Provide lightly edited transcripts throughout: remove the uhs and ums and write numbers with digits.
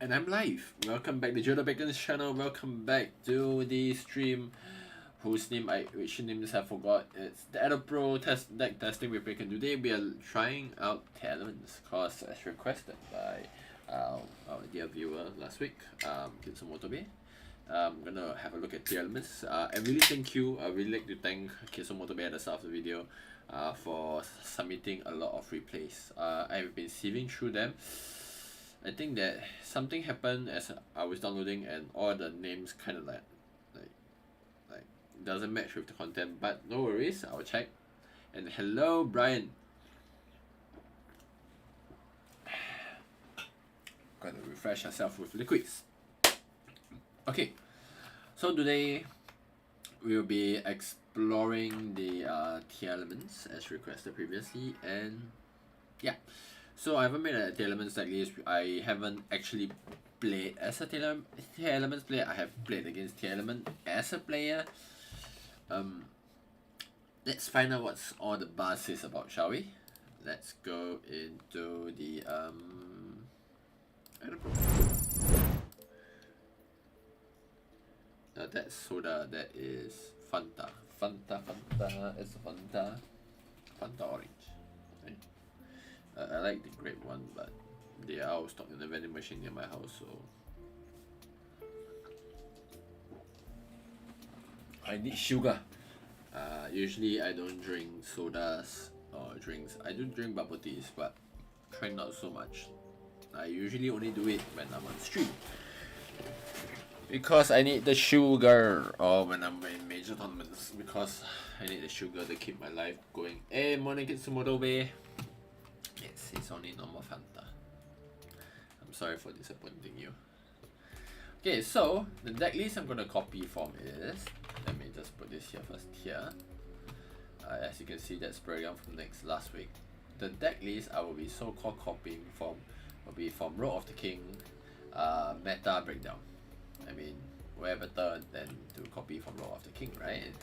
And I'm live. Welcome back to GeoTheBacon's channel. Welcome back to the stream which names I forgot. It's the EdoPro deck testing with Bacon. Today we are trying out Teralaments, cause as requested by our dear viewer last week, Kitsumotobe. I'm gonna have a look at Teralaments. I really thank you. I really like to thank Kitsumotobe at the start of the video for submitting a lot of replays. I've been sieving through them. I think that something happened as I was downloading and all the names kind of like doesn't match with the content, but no worries, I'll check. And hello Brian. Gonna refresh ourselves with liquids. Okay, so today we'll be exploring the Teralaments as requested previously, and yeah. So I haven't made a Teralaments deck list. I haven't actually played as a Teralaments player. I have played against Teralaments as a player. Let's find out what's all the buzz is about, shall we? Let's go into the that's soda. That is Fanta. It's Fanta orange. Right? I like the grape one, but they are out of stock in the vending machine near my house, so I need sugar. Usually I don't drink sodas or drinks. I do drink bubble teas, but try not so much. I usually only do it when I'm on stream, because I need the sugar, or when I'm in major tournaments, because I need the sugar to keep my life going. Hey, morning Kitsumotobe. Yes, it's only normal Fanta. I'm sorry for disappointing you. Okay, so the deck list I'm gonna copy from is, let me just put this here first here. As you can see, that's breakdown from last week. The deck list I will be so-called copying from will be from Road of the King meta breakdown. I mean, where better than to copy from Road of the King, right?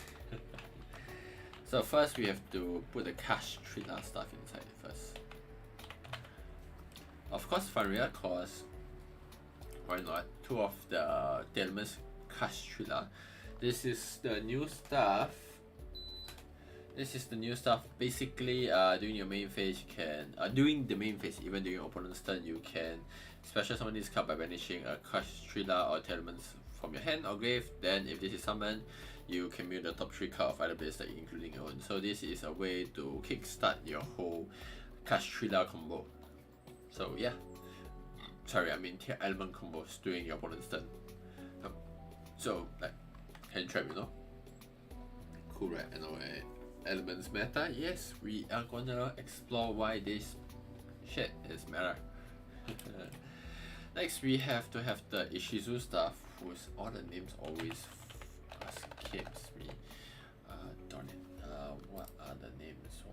So first we have to put the cash thriller stuff inside first. Of course, Faria, cause why not? Two of the Teralaments cash thriller. This is the new stuff. Basically, during your main phase, you can during the main phase, even during your opponent's turn, you can special summon this card by banishing a cash thriller or Teralaments from your hand or grave. Then, if this is summoned, you can mute the top 3 cards of either base deck, including your own. So this is a way to kickstart your whole cash thriller combo. So yeah, sorry, I mean element combos during your opponent's turn. So like hand trap, you know. Cool, right? I know, right? Elements meta. Yes, we are gonna explore why this shit is meta. Next, we have to have the Ishizu stuff, whose all the names always escapes me. Darn it. What are the names?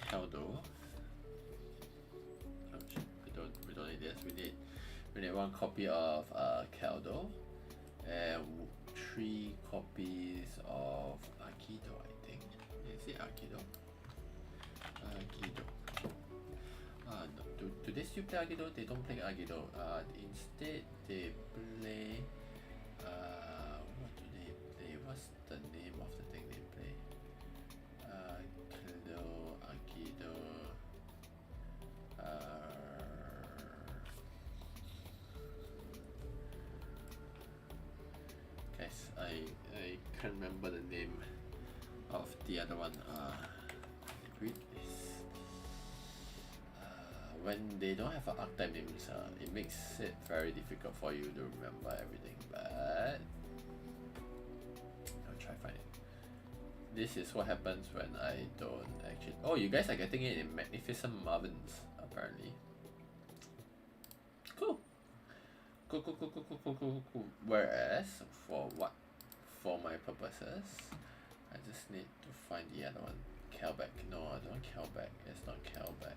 Keldo. Oh shit, we don't need this. We need 1 copy of Keldo and 3 copies of Akido, I think. Is it Akido? No. Do they still play Akido? They don't play Akido. Instead they play what do they play? What's the name of the thing they play? Akido. Guys, I can't remember the name of the other one. Read this. When they don't have an archetype names, it makes it very difficult for you to remember everything, but I'll try find it. This is what happens when I don't actually. Oh, you guys are getting it in Magnificent Marvins, apparently. Cool. Whereas for my purposes, I just need to find the other one. Kelbeck. No, I don't want Kelbeck. It's not Kelbeck.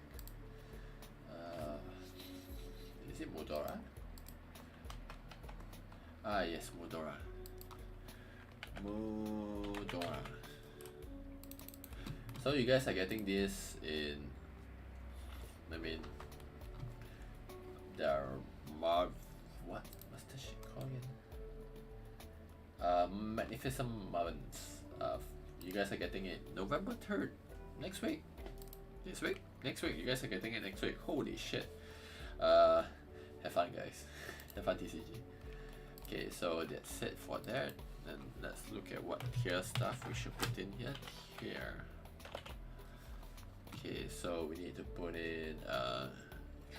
Is it Modora? Ah yes, Modora. So you guys are getting this in, let mean, there are what's the shit called again? Magnificent Moments. You guys are getting it November 3rd, next week. Next week. You guys are getting it next week. Holy shit. Have fun, guys. Have fun, TCG. Okay, so that's it for that. Then let's look at what tier stuff we should put in here. Okay, so we need to put in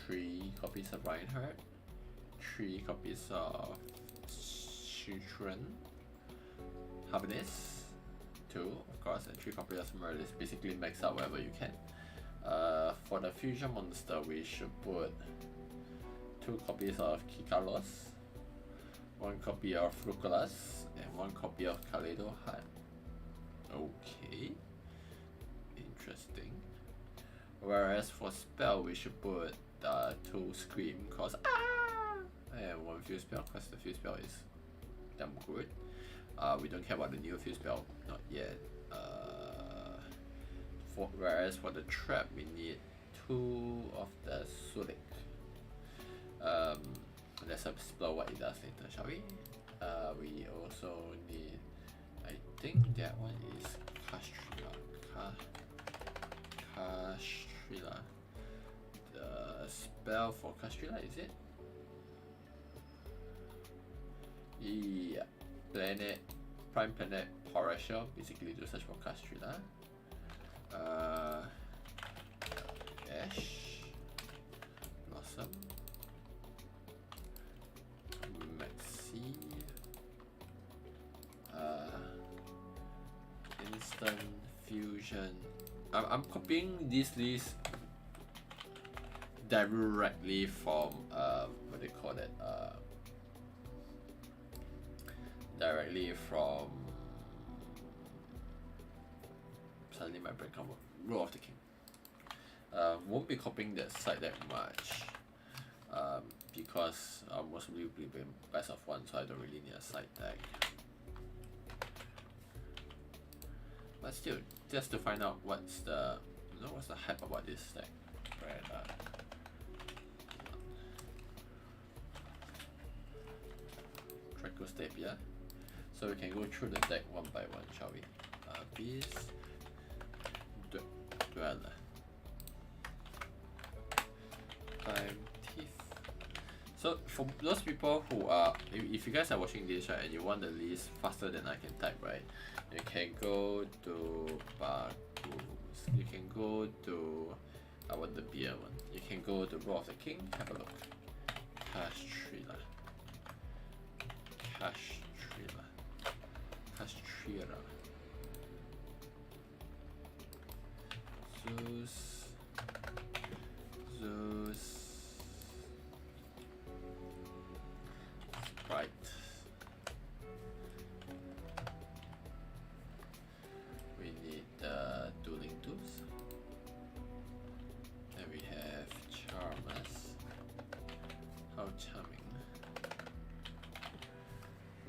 3 copies of Reinhardt, 3 copies of Shutran, Habanese, 2 of course, and 3 copies of Merlis. Basically max out wherever you can. For the fusion monster, we should put 2 copies of Kikalos, 1 copy of Rucolas, and 1 copy of Kaleido Hat. Okay, interesting. Whereas for spell, we should put 2 Scream, cause and 1 Fuse Spell, cause the Fuse Spell is damn good. We don't care about the new Fuse Spell, not yet. Whereas for the trap, we need 2 of the Sulik. Let's explore what it does later, shall we? We also need, I think that one is Castrilla. The spell for Castrilla, is it? Yeah. Prime Planet Horror, basically to search for Castrilla. Ash, Blossom, Maxi, Instant Fusion. I'm copying this list directly from what they call that, directly from, suddenly my brain can't work, Roll of the King. Won't be copying that site that much, because I'll mostly be best of 1, so I don't really need a side tag. But still, just to find out what's the hype about this deck, right? Tricostapia. So we can go through the deck one by one, shall we? Beast, Duel, Time Thief. So for those people who are, if you guys are watching this, right, and you want the list faster than I can type, right, you can go to Bagus. You can go to, I want the beer one. You can go to Roll of the King. Have a look. Castrilla. Zeus, Sprite, we need the dueling tools, and we have Charmas. How charming.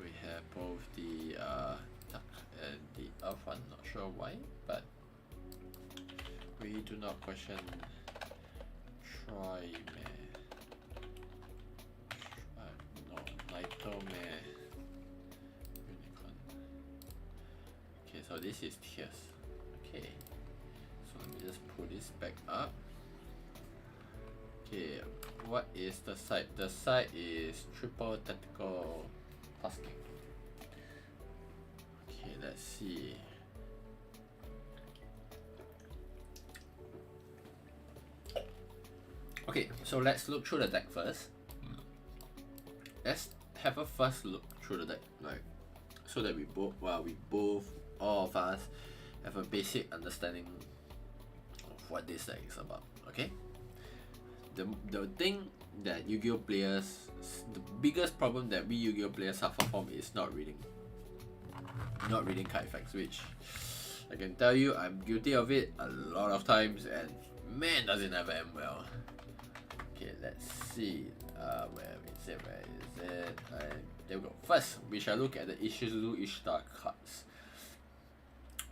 We have both the duck and the elf one, not sure why, but we do not question Nitome Unicorn. Okay, so this is tiers. Okay, so let me just pull this back up. Okay, what is the site? The site is Triple Tactical Tasking. Okay, let's see. Okay, so let's look through the deck first. Let's have a first look through the deck, right? So that all of us, have a basic understanding of what this deck is about. Okay. The thing that Yu-Gi-Oh players, the biggest problem that we Yu-Gi-Oh players suffer from is not reading card effects, which I can tell you I'm guilty of it a lot of times, and man, does it never end well. Okay, let's see. Where is it? There we go. First, we shall look at the Ishizu Ishtar cards,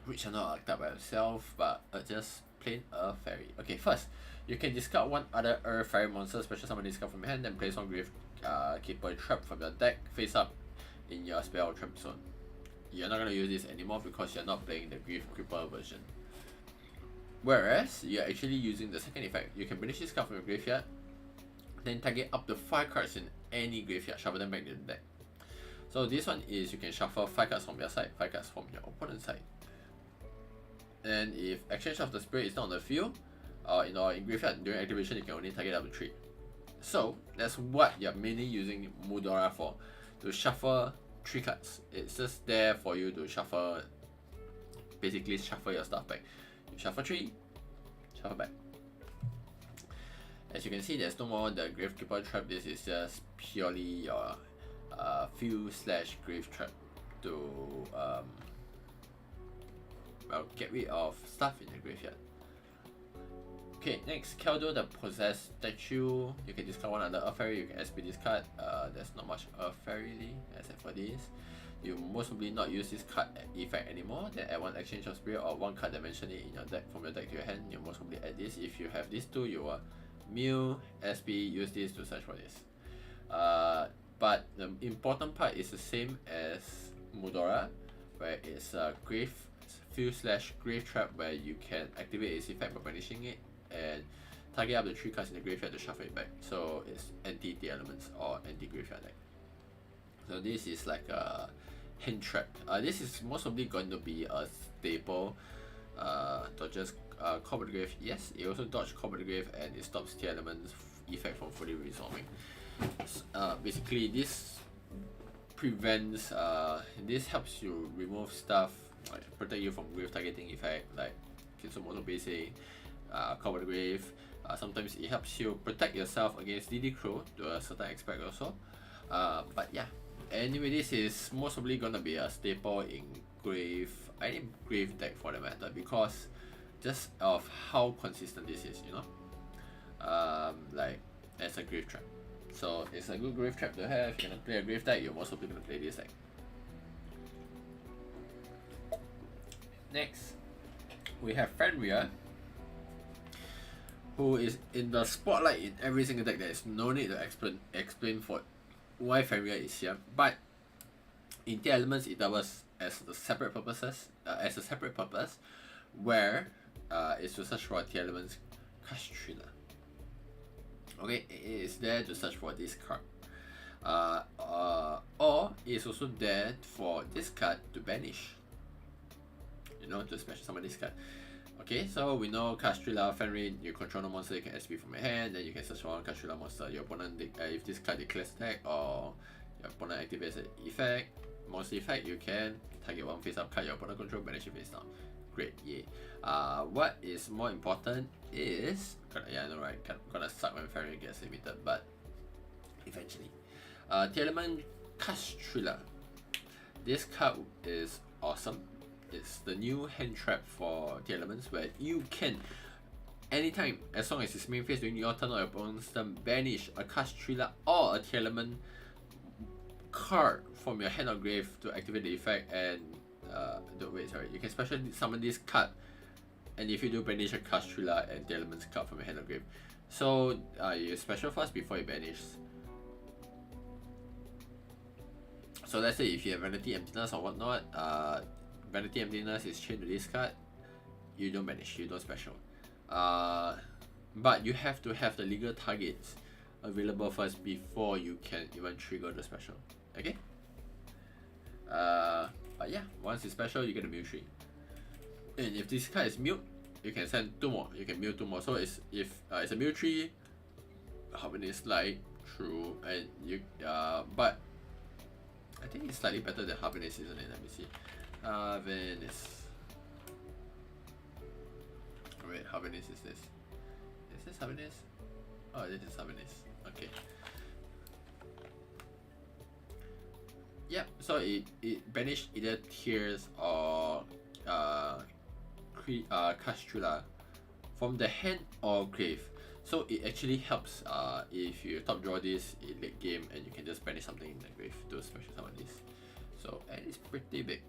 which are not archetyped by themselves, but are just plain a fairy. Okay, first, You can discard one other Earth Fairy monster, special summon this card from your hand, then place one Gravekeeper trap from your deck face up in your spell trap zone. You're not going to use this anymore because you're not playing the Gravekeeper version. Whereas, you're actually using the second effect. You can banish this card from your graveyard, then target up to 5 cards in any graveyard, shuffle them back to the deck. So this one is you can shuffle 5 cards from your side, 5 cards from your opponent's side. And if Exchange of the Spirit is not on the field, in graveyard during activation, you can only target up to 3. So that's what you're mainly using Mudora for, to shuffle 3 cards. It's just there for you to shuffle, basically shuffle your stuff back. You shuffle 3, shuffle back. As you can see, there's no more the Gravekeeper trap. This is just purely your field/grave trap to get rid of stuff in the graveyard. Okay, next, Keldo the Possessed Statue. You can discard one other Earth Fairy, you can SP this card. There's not much Earth Fairy really, except for this. You most probably not use this card effect anymore. Then add one Exchange of Spirit or one card dimension in your deck from your deck to your hand. You most probably add this. If you have these two, you will mill, SP, use this to search for this. But the important part is the same as Mudora, where it's a field/grave trap where you can activate its effect by banishing it and target up the 3 cards in the graveyard to shuffle it back. So it's anti-Teralaments or anti-graveyard deck. So this is like a hand trap. This is most probably going to be a staple. Dodges Cobble the Grave. Yes, it also dodges Cobble the Grave and it stops Teralaments effect from fully resolving. Basically this prevents, this helps you remove stuff, like protect you from grave targeting effect like Kitsumoto Base, Cover the Grave. Sometimes it helps you protect yourself against DD Crow to a certain aspect also. But yeah, anyway, this is most probably gonna be a staple in any grave deck for the matter, because just of how consistent this is, you know, like as a grave trap. So it's a good grave trap to have. If you're gonna play a grave deck, you're most probably gonna play this deck. Next, we have Fenrir, who is in the spotlight in every single deck. There is no need to explain for why Fenrir is here. But in Teralaments, it was as a separate purpose, where it's to search for Teralaments Castrilla. Okay, it is there to search for this card. Or it's also there for this card to banish. You know, to special summon this card. Okay, so we know Castrilla, Fenrir, you control no monster, you can SP from your hand, then you can search for one Castrilla monster. Your opponent, if this card declares attack or your opponent activates an effect, monster effect, you can target one face up card your opponent control, banish it face down. Great, yay. What is more important is, yeah, I know, right? Gonna suck when Fenrir gets limited, but eventually. Telement Castrilla. This card is awesome. It's the new hand trap for Teralaments, where you can, anytime, as long as it's main phase during your turn or your opponent's turn, banish a Castrilla or a Teralament card from your hand or grave to activate the effect, and you can special summon this card, and if you do, banish a Castrilla and Teralaments card from your hand or grave. So you special first before you banish. So let's say if you have Vanity Emptiness or whatnot, Vanity Emptiness is chained to this card, you don't banish, you don't special. But you have to have the legal targets available first before you can even trigger the special. Okay? But yeah, once it's special, you get a mill 3. And if this card is milled, you can send 2 more. You can mill 2 more. So it's a mill 3, Harvest Light, true, and you but I think it's slightly better than Harvest, isn't it? Let me see. Harvest. Wait, Harvest is this? Is this Harvest? Oh, this is Harvest. Okay. Yep. So it banished either Tears or Castrilla from the hand or grave. So it actually helps if you top draw this in late game and you can just banish something in the grave to special summon this. So, and it's pretty big.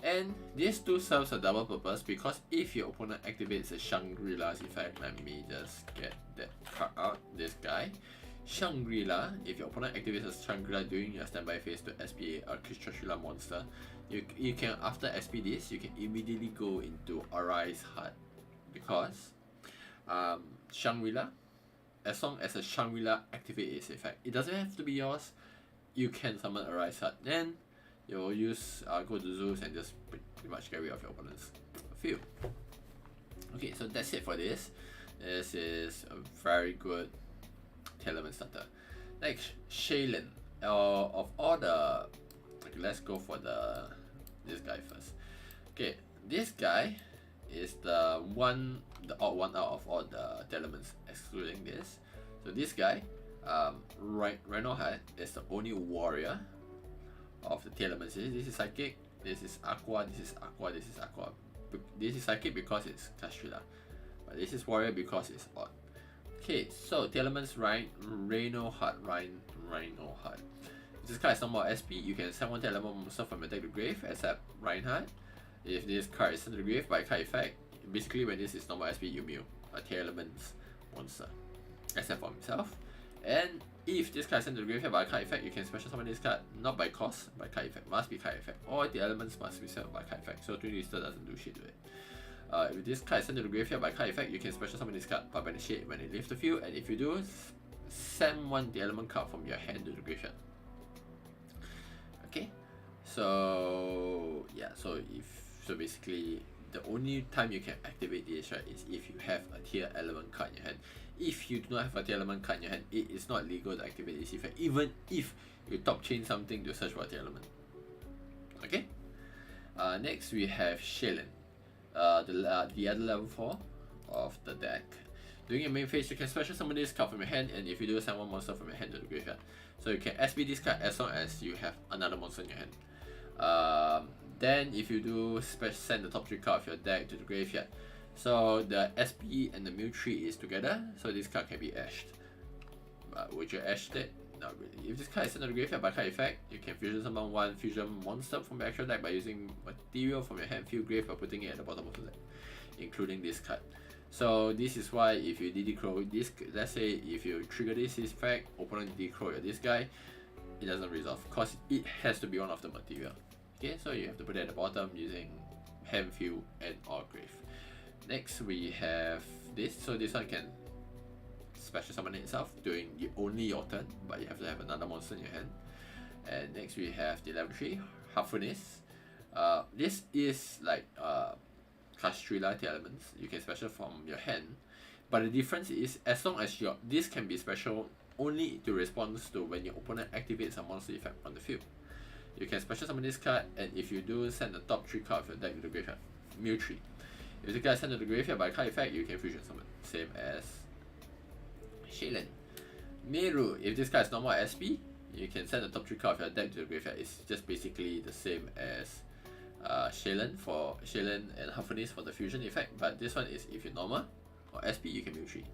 And these two serves a double purpose because if your opponent activates a Shangri-La's effect, let me just get that card out, this guy. Shangri-La, if your opponent activates a Shangri-La during your standby phase to SP a Shangri-La monster, you can, after SP this, you can immediately go into Arise Heart because Shangri-La, as long as a Shangri-La activates its effect, it doesn't have to be yours, you can summon Arise Heart. Then you'll use go to Zeus and just pretty much get rid of your opponent's field. Okay, so that's it for this. This is a very good Teralaments starter. Next, Shaylin. Of all the, okay, let's go for this guy first. Okay, this guy is the odd one out of all the Teralaments, excluding this. So this guy, Rhinoheart, is the only warrior of the Teralaments. This is Psychic, this is Aqua, this is Aqua, this is Aqua. This is Psychic because it's Castrilla, but this is Warrior because it's odd. Okay, so Teralaments, Rhinoheart. If this card is no more SP, you can send one Teralaments monster from your deck to grave, except Reinhardt. If this card is sent to the grave by card effect, basically when this is normal SP, you mill a Teralaments monster, except for himself. And if this card is sent to the graveyard by card effect, you can special summon this card, not by cost, by card effect. Must be card effect. All the elements must be sent by card effect, so Twin Lister doesn't do shit to it. If this card is sent to the graveyard by card effect, you can special summon this card, but banish it when it leaves the field, and if you do, send one the element card from your hand to the graveyard. Okay, so yeah, so basically the only time you can activate this, right, is if you have a tier element card in your hand. If you do not have a tier element card in your hand, it is not legal to activate this effect, even if you top chain something to search for a tier element. Okay. Next we have Shaylin, the other level 4 of the deck. During your main phase, you can special summon this card from your hand, and if you do, send one monster from your hand to the graveyard. So you can SP this card as long as you have another monster in your hand. Then if you do, send the top 3 cards of your deck to the graveyard. So the SP and the mill tree is together, so this card can be ashed. But would you ash it? Not really. If this card is sent to the graveyard by card effect, you can fusion summon one fusion monster from your actual deck by using material from your hand field grave by putting it at the bottom of the deck, including this card. So this is why if you DD Crow this, let's say if you trigger this effect, opponent DD Crow this guy, it doesn't resolve because it has to be one of the material. Okay, so you have to put it at the bottom using hand field and or grave. Next we have this, so this one can special summon itself during only your turn, but you have to have another monster in your hand. And next we have the level 3, Harfoonis. This is like Castrilla Teralaments. You can special from your hand, but the difference is as long as this can be special only to respond to when your opponent activates a monster effect on the field. You can special summon this card, and if you do, send the top 3 cards of your deck to the graveyard. Mill tree. If the card is sent to the graveyard by card effect, you can fusion summon. Same as Shaylin. Meru. If this card is normal SP, you can send the top 3 cards of your deck to the graveyard. It's just basically the same as Shaylin and Harfoonis for the fusion effect, but this one is if you're normal or SP, you can mill tree.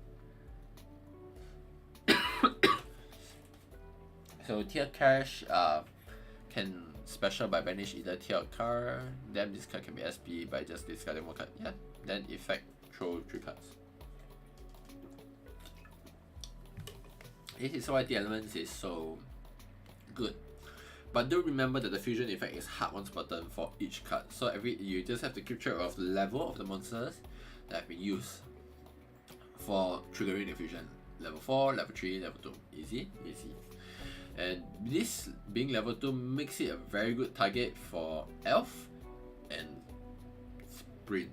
So tier cash can special by banish either tier card, then this card can be SP by just discarding one card. Yeah, then effect throw 3 cards. This is why the elements is so good. But do remember that the fusion effect is hard once per turn for each card. So you just have to keep track of the level of the monsters that have been used for triggering the fusion. Level 4, level 3, level 2. Easy, easy. And this being level 2 makes it a very good target for Elf and Sprint.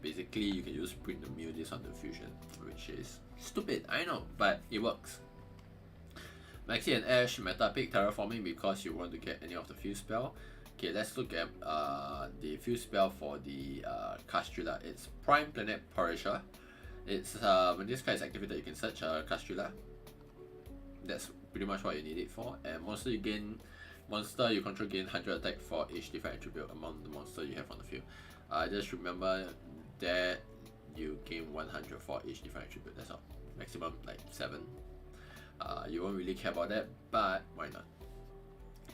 Basically, you can use Sprint to mill this on the fusion, which is stupid, I know, but it works. Maxi and Ash meta pick terraforming because you want to get any of the field spell. Okay, let's look at the field spell for the Castrilla. It's Prime Planet Perisher. It's when this card is activated, you can search Castrilla. That's pretty much what you need it for. And monster you control gain 100 attack for each different attribute among the monster you have on the field. Just remember that you gain 100 for each different attribute. That's all. Maximum like 7. You won't really care about that, but why not?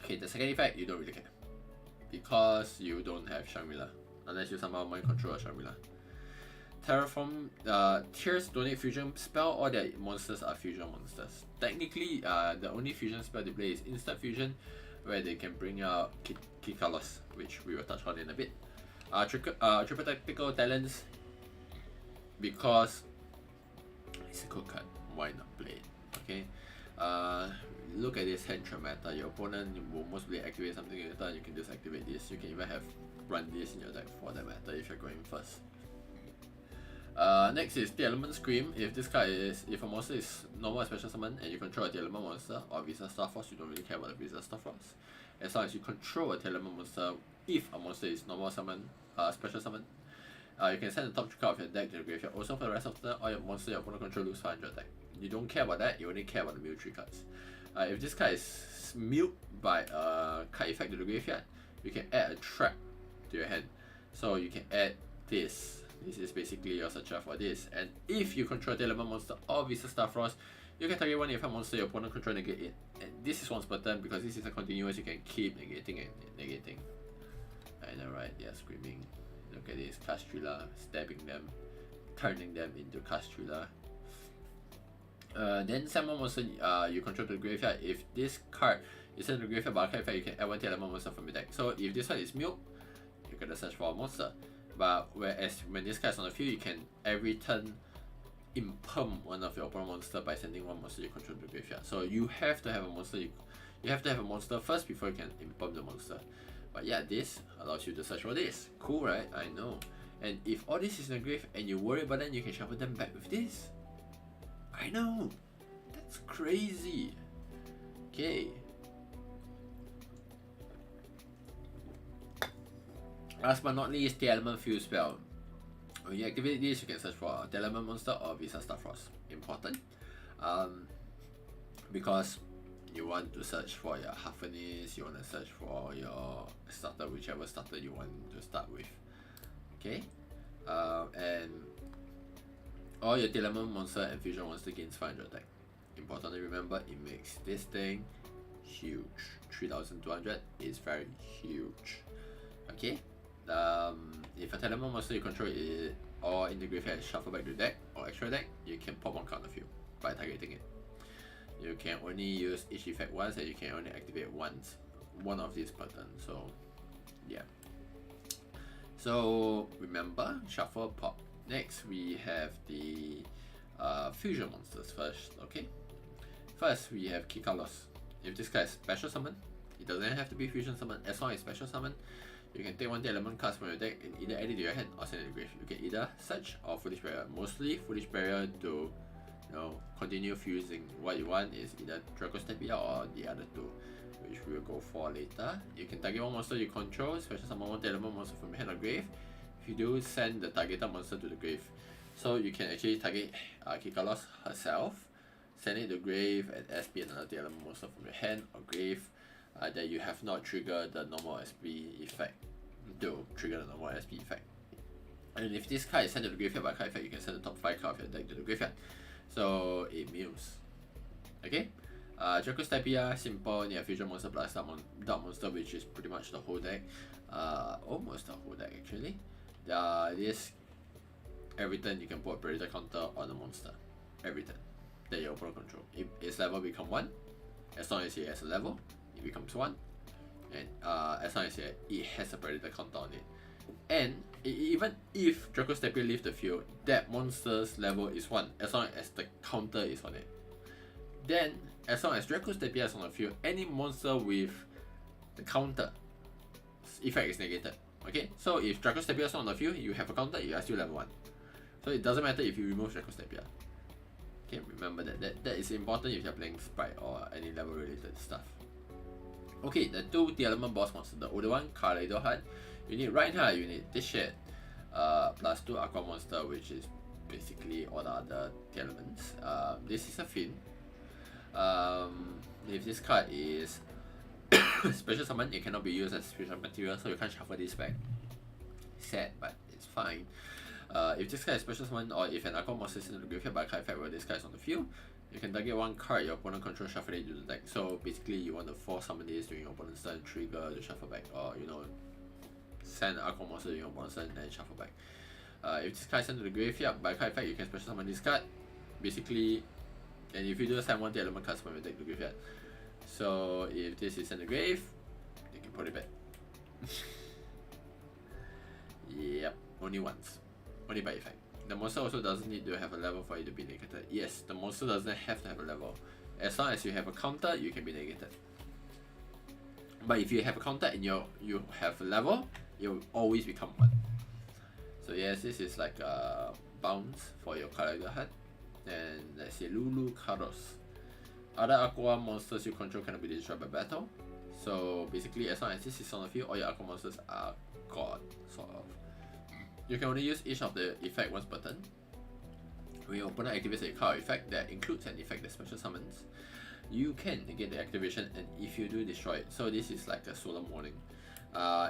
Okay, the second effect you don't really care. because you don't have Shangri-La, unless you somehow mind control a Shangri-La. Terraform tiers don't need fusion spell, or their monsters are fusion monsters. Technically, the only fusion spell they play is instant fusion, where they can bring out Kikalos, which we will touch on in a bit. Triple tactical talents, because it's a good card, why not play it? Okay. Look at this hand trap meta. Your opponent will mostly activate something in your turn. You can just activate this. You can even have run this in your deck for that matter if you're going first. Next is Teralaments Scream. If a monster is normal or special summon and you control a Teralaments monster or Visa Star Force, you don't really care about the Visa Star Force. As long as you control a Teralaments monster, if a monster is normal summon, special summon, you can send the top 3 card of your deck to the graveyard. Also for the rest of the turn, all your monster your opponent control lose 500 attack. You don't care about that, you only care about the mill 3 cards. If this card is milled by a card effect to the graveyard, you can add a trap to your hand. So you can add this. This is basically your searcher for this. And if you control Teralaments monster or Visa Star Frost, you can target one EFF monster your opponent control negate it. And this is once per turn because this is a continuous, you can keep negating and negating. I know, right? They are screaming. Look at this, Castrilla, stabbing them, turning them into Castrilla. Then send one monster you control to the graveyard. If this card is sent to the graveyard by a card effect, you can add one Teralaments monster from your deck. So if this one is milled, you're gonna search for a monster. But whereas when this card is on the field, you can every turn imperm one of your opponent monster by sending one monster you control to the graveyard. So you have to have a monster. You have to have a monster first before you can imperm the monster. But yeah, this allows you to search for this. Cool, right? I know. And if all this is in the grave and you worry about them, you can shuffle them back with this. I know. That's crazy. Okay. Last but not least, Teralaments Field Spell. When you activate this, you can search for a Teralaments monster or Visa Star Frost. Important. Because you want to search for your Harfenis, you want to search for your starter, whichever starter you want to start with. Okay? And all your Teralaments monster and fusion monster gains 500 attack. Important to remember, it makes this thing huge. 3200 is very huge. Okay? If a Teralaments monster you control it or in the graveyard shuffle back to the deck or extra deck, you can pop one card on the field by targeting it. You can only use each effect once and you can only activate once, one of these per turn. So yeah. So remember, shuffle, pop. Next we have the fusion monsters first. Okay. First we have Kikalos. If this guy is special summon, it doesn't have to be fusion summon. As long as special summon, you can take one Teralaments card from your deck and either add it to your hand or send it to the grave. You can either search or Foolish Barrier. Mostly Foolish Barrier to continue fusing. What you want is either Dracostepia or the other two, which we will go for later. You can target one monster you control, special summon one Teralaments monster from your hand or grave. If you do, send the targeted monster to the grave. So you can actually target Kikalos herself, send it to the grave and SP another Teralaments monster from your hand or grave that you have not triggered the normal SP effect to trigger the normal SP effect. And if this card is sent to the graveyard by card effect, you can send the top 5 cards of your deck to the graveyard. So it mills. Okay? Dracostepia, simple, near fusion monster plus dark monster, which is pretty much the whole deck. Almost the whole deck actually. This every turn you can put a predator counter on a monster. Every turn that your opponent control. If its level become 1, as long as it has a level, it becomes 1. And as long as it has a predator counter on it. And even if Dracostepia leaves the field, that monster's level is 1 as long as the counter is on it. Then, as long as Dracostepia is on the field, any monster with the counter effect is negated. Okay, so if Dracostepia is on the field, you have a counter, you are still level 1. So it doesn't matter if you remove Dracostepia. Okay, remember that is important if you're playing Sprite or any level related stuff. Okay, the 2 Teralaments boss monster. The older one, Kaleidoheart. You need Reinhardt, you need this shit. Plus 2 Aqua monster, which is basically all the other Teralaments. This is a Fin. If this card is special summon, it cannot be used as special material, so you can't shuffle this back. Sad, but it's fine. If this card is special summon or if an Aqua monster is in the graveyard by card effect where this card is on the field, You can target one card your opponent control, shuffle it to the deck. So basically you want to force summon this during your opponent's turn, trigger to shuffle back, or you know, send Aqua monster during your opponent's turn and shuffle back. If this card is sent to the graveyard, by card effect you can special summon this card. Basically, and if you do send one Teralaments cards from your deck to the graveyard. So if this is in the grave, you can put it back. Yep, only once. Only by effect. The monster also doesn't need to have a level for it to be negated. Yes, the monster doesn't have to have a level. As long as you have a counter, you can be negated. But if you have a counter and you have a level, it will always become 1. So yes, this is like a bounce for your collector hut. And let's say Lulu Karos. Other aqua monsters you control cannot be destroyed by battle. So basically, as long as this is on the field, all your aqua monsters are gone, sort of. You can only use each of the effect once per turn. When your opponent activates a card effect that includes an effect that special summons, you can negate the activation, and if you do, destroy it. So this is like a solemn warning.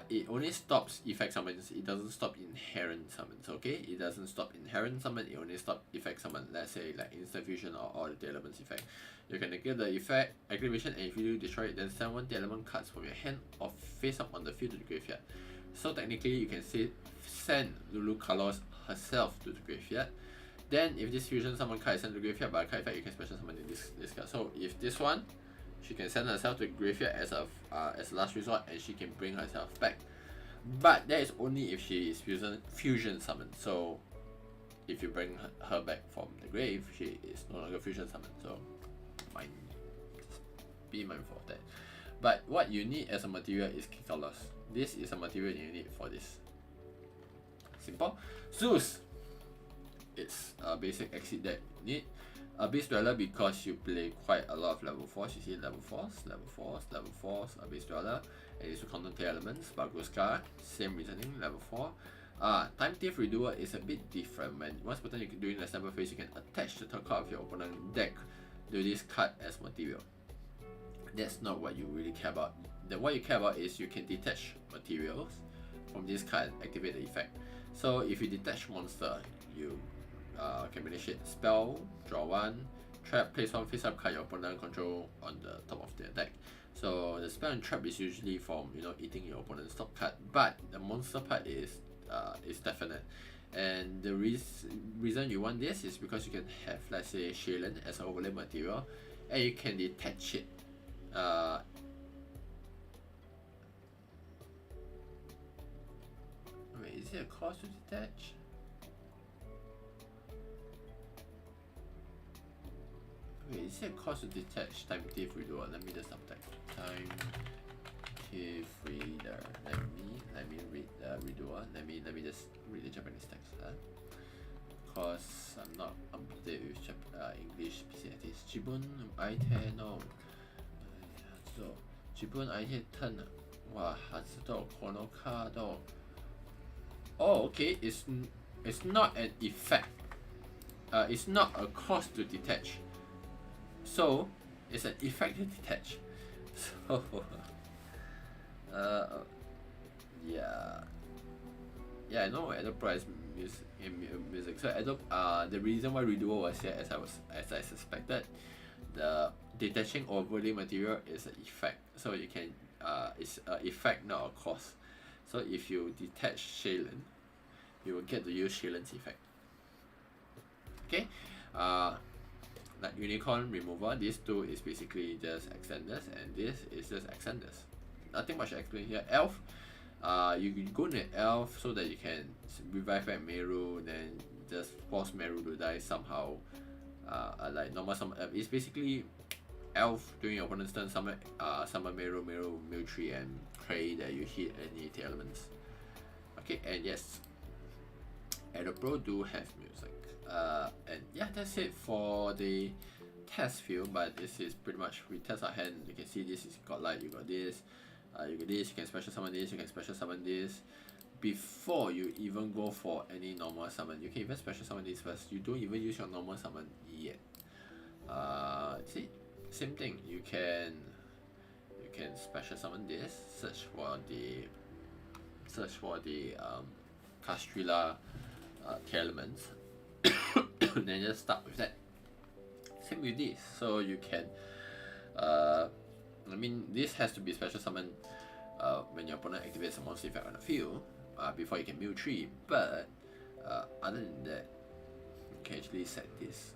It only stops effect summons, it doesn't stop inherent summons, okay? It doesn't stop inherent summon, it only stops effect summon. Let's say like instant fusion or the Teralaments effect. You can negate the effect activation, and if you do destroy it, then send one Teralaments cards from your hand or face up on the field to the graveyard. So technically you can say send Lulu Kalos herself to the graveyard. Then if this fusion summon card is sent to the graveyard by a card effect, you can special summon this card. So if this one, she can send herself to the graveyard as a last resort, and she can bring herself back. But that is only if she is fusion summoned. So if you bring her back from the grave, she is no longer fusion summoned. So be mindful of that. But what you need as a material is Kikalos. This is a material you need for this. Simple. Zeus. It's a basic exit that you need. Abyss Dweller, because you play quite a lot of level 4s. You see level 4s, level 4s, level 4s, Abyss Dweller. And it's to counter Teralaments, Bagroska, same reasoning, level 4. Time Thief Redoer is a bit different. When once per turn you can during the sample phase, you can attach the top card of your opponent's deck to this card as material. That's not what you really care about. What you care about is you can detach materials from this card and activate the effect. So if you detach monster, you can manage it. Spell, draw 1, trap, place 1 face up card your opponent control on the top of their deck. So the spell and trap is usually from eating your opponent's top card, but the monster part is definite. And the reason you want this is because you can have, let's say, Shailen as an overlay material, and you can detach it. Wait, is it a cost to detach? Wait, is it a cost to detach Time Thief Reader? Let me just subtype. Time Thief Reader. Let me read the reader. Let me just read the Japanese text. Cause I'm not up to date with English PCATs. Jibun Aite no. So Jibun Aite turn. Wow, Hatsuto Kono Kado. Oh, okay. It's not an effect. It's not a cost to detach. So it's an effect to detach. So yeah, I know EdoPro is music. So the reason why Reduo was here, as I suspected, the detaching overlay material is an effect. So you can it's an effect, not a cost. So if you detach Shailen, you will get to use Shailen's effect. Okay. Like Unicorn Remover, this two is basically just extenders, and this is just extenders. Nothing much to explain here. Elf, you can go to Elf so that you can revive back Meru, then just force Meru to die somehow. Like normal summon. It's basically Elf during your opponent's turn, summon Meru, Miltree, and pray that you hit any Teralaments. Okay, and yes, EdoPro do have music. And yeah, that's it for the test field, but this is pretty much, we test our hand. You can see this is godlike, you got this, you can special summon this, you can special summon this. Before you even go for any normal summon, you can even special summon this first. You don't even use your normal summon yet. See, same thing, you can special summon this, search for the Castrilla Teralaments. Then just start with that. Same with this, so you can I mean, this has to be special summon when your opponent activates a monster effect on the field before you can mill 3, but other than that, you can actually set this.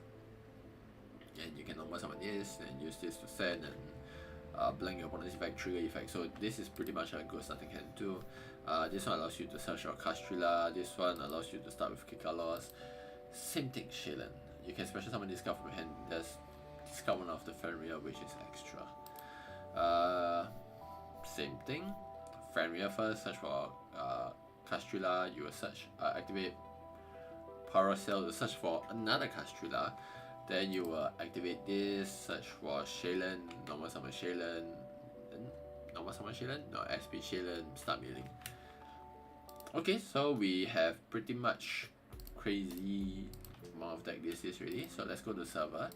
And you can normal summon this and use this to send and blank your opponent's effect, trigger effect. So this is pretty much a good starting hand too. This one allows you to search your Castrilla, this one allows you to start with Kikalos. Same thing, Shailen. You can special summon this card from your hand, just discard one of the Fenrir, which is extra. Same thing. Fenrir first, search for Castrilla, you will search, activate Paracel to search for another Castrilla. Then you will activate this, search for Shailen, normal summon Shailen, then normal summon Shailen, no, SP Shailen, start milling. Okay, so we have pretty much crazy amount of deck this is really. So let's go to server.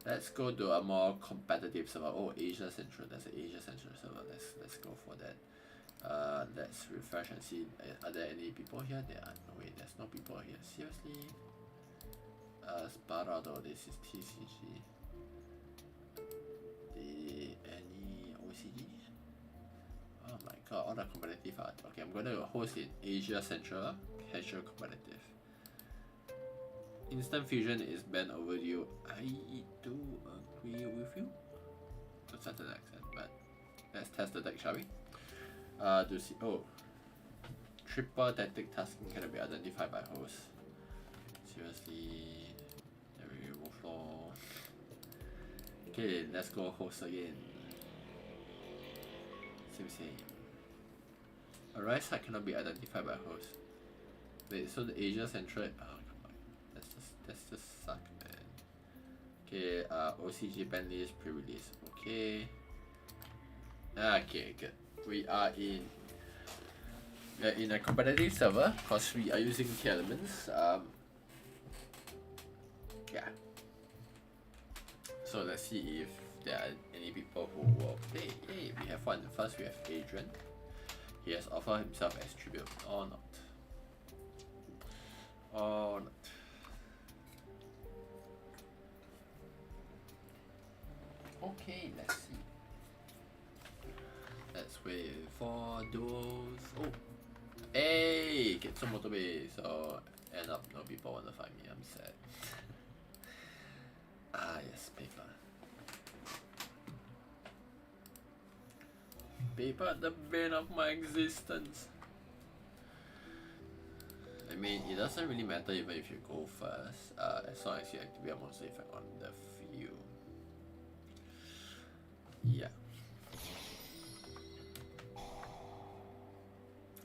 Let's go to a more competitive server. Oh, Asia Central. There's an Asia Central server. Let's go for that. Let's refresh and see. Are there any people here? There are. No, wait, there's no people here. Seriously? Sparado. This is TCG. Any OCG? Oh my god, all the competitive art. Okay, I'm gonna host in Asia Central. Casual competitive. Instant fusion is banned over you. I do agree with you to a certain extent, but let's test the deck, shall we? To see. Oh, triple tactic tasking cannot be identified by host. Seriously, there we go. Floor. Okay, let's go host again. Same. Alright, side cannot be identified by host. Wait, so the Asia Central. Oh, that's just suck, man. Okay, OCG ban list, pre-release. Okay. Okay, good. We are in a competitive server because we are using Teralaments. Yeah. So let's see if there are any people who will play. Hey, we have one. First we have Adrian. He has offered himself as tribute or not. Or not. Okay, let's see. Let's wait for duels. Oh, hey, get some motorbase. So end up no people want to find me. I'm sad. Yes, paper. Paper, the bane of my existence. I mean, it doesn't really matter even if you go first, as long as you activate a monster effect on the field. Yeah.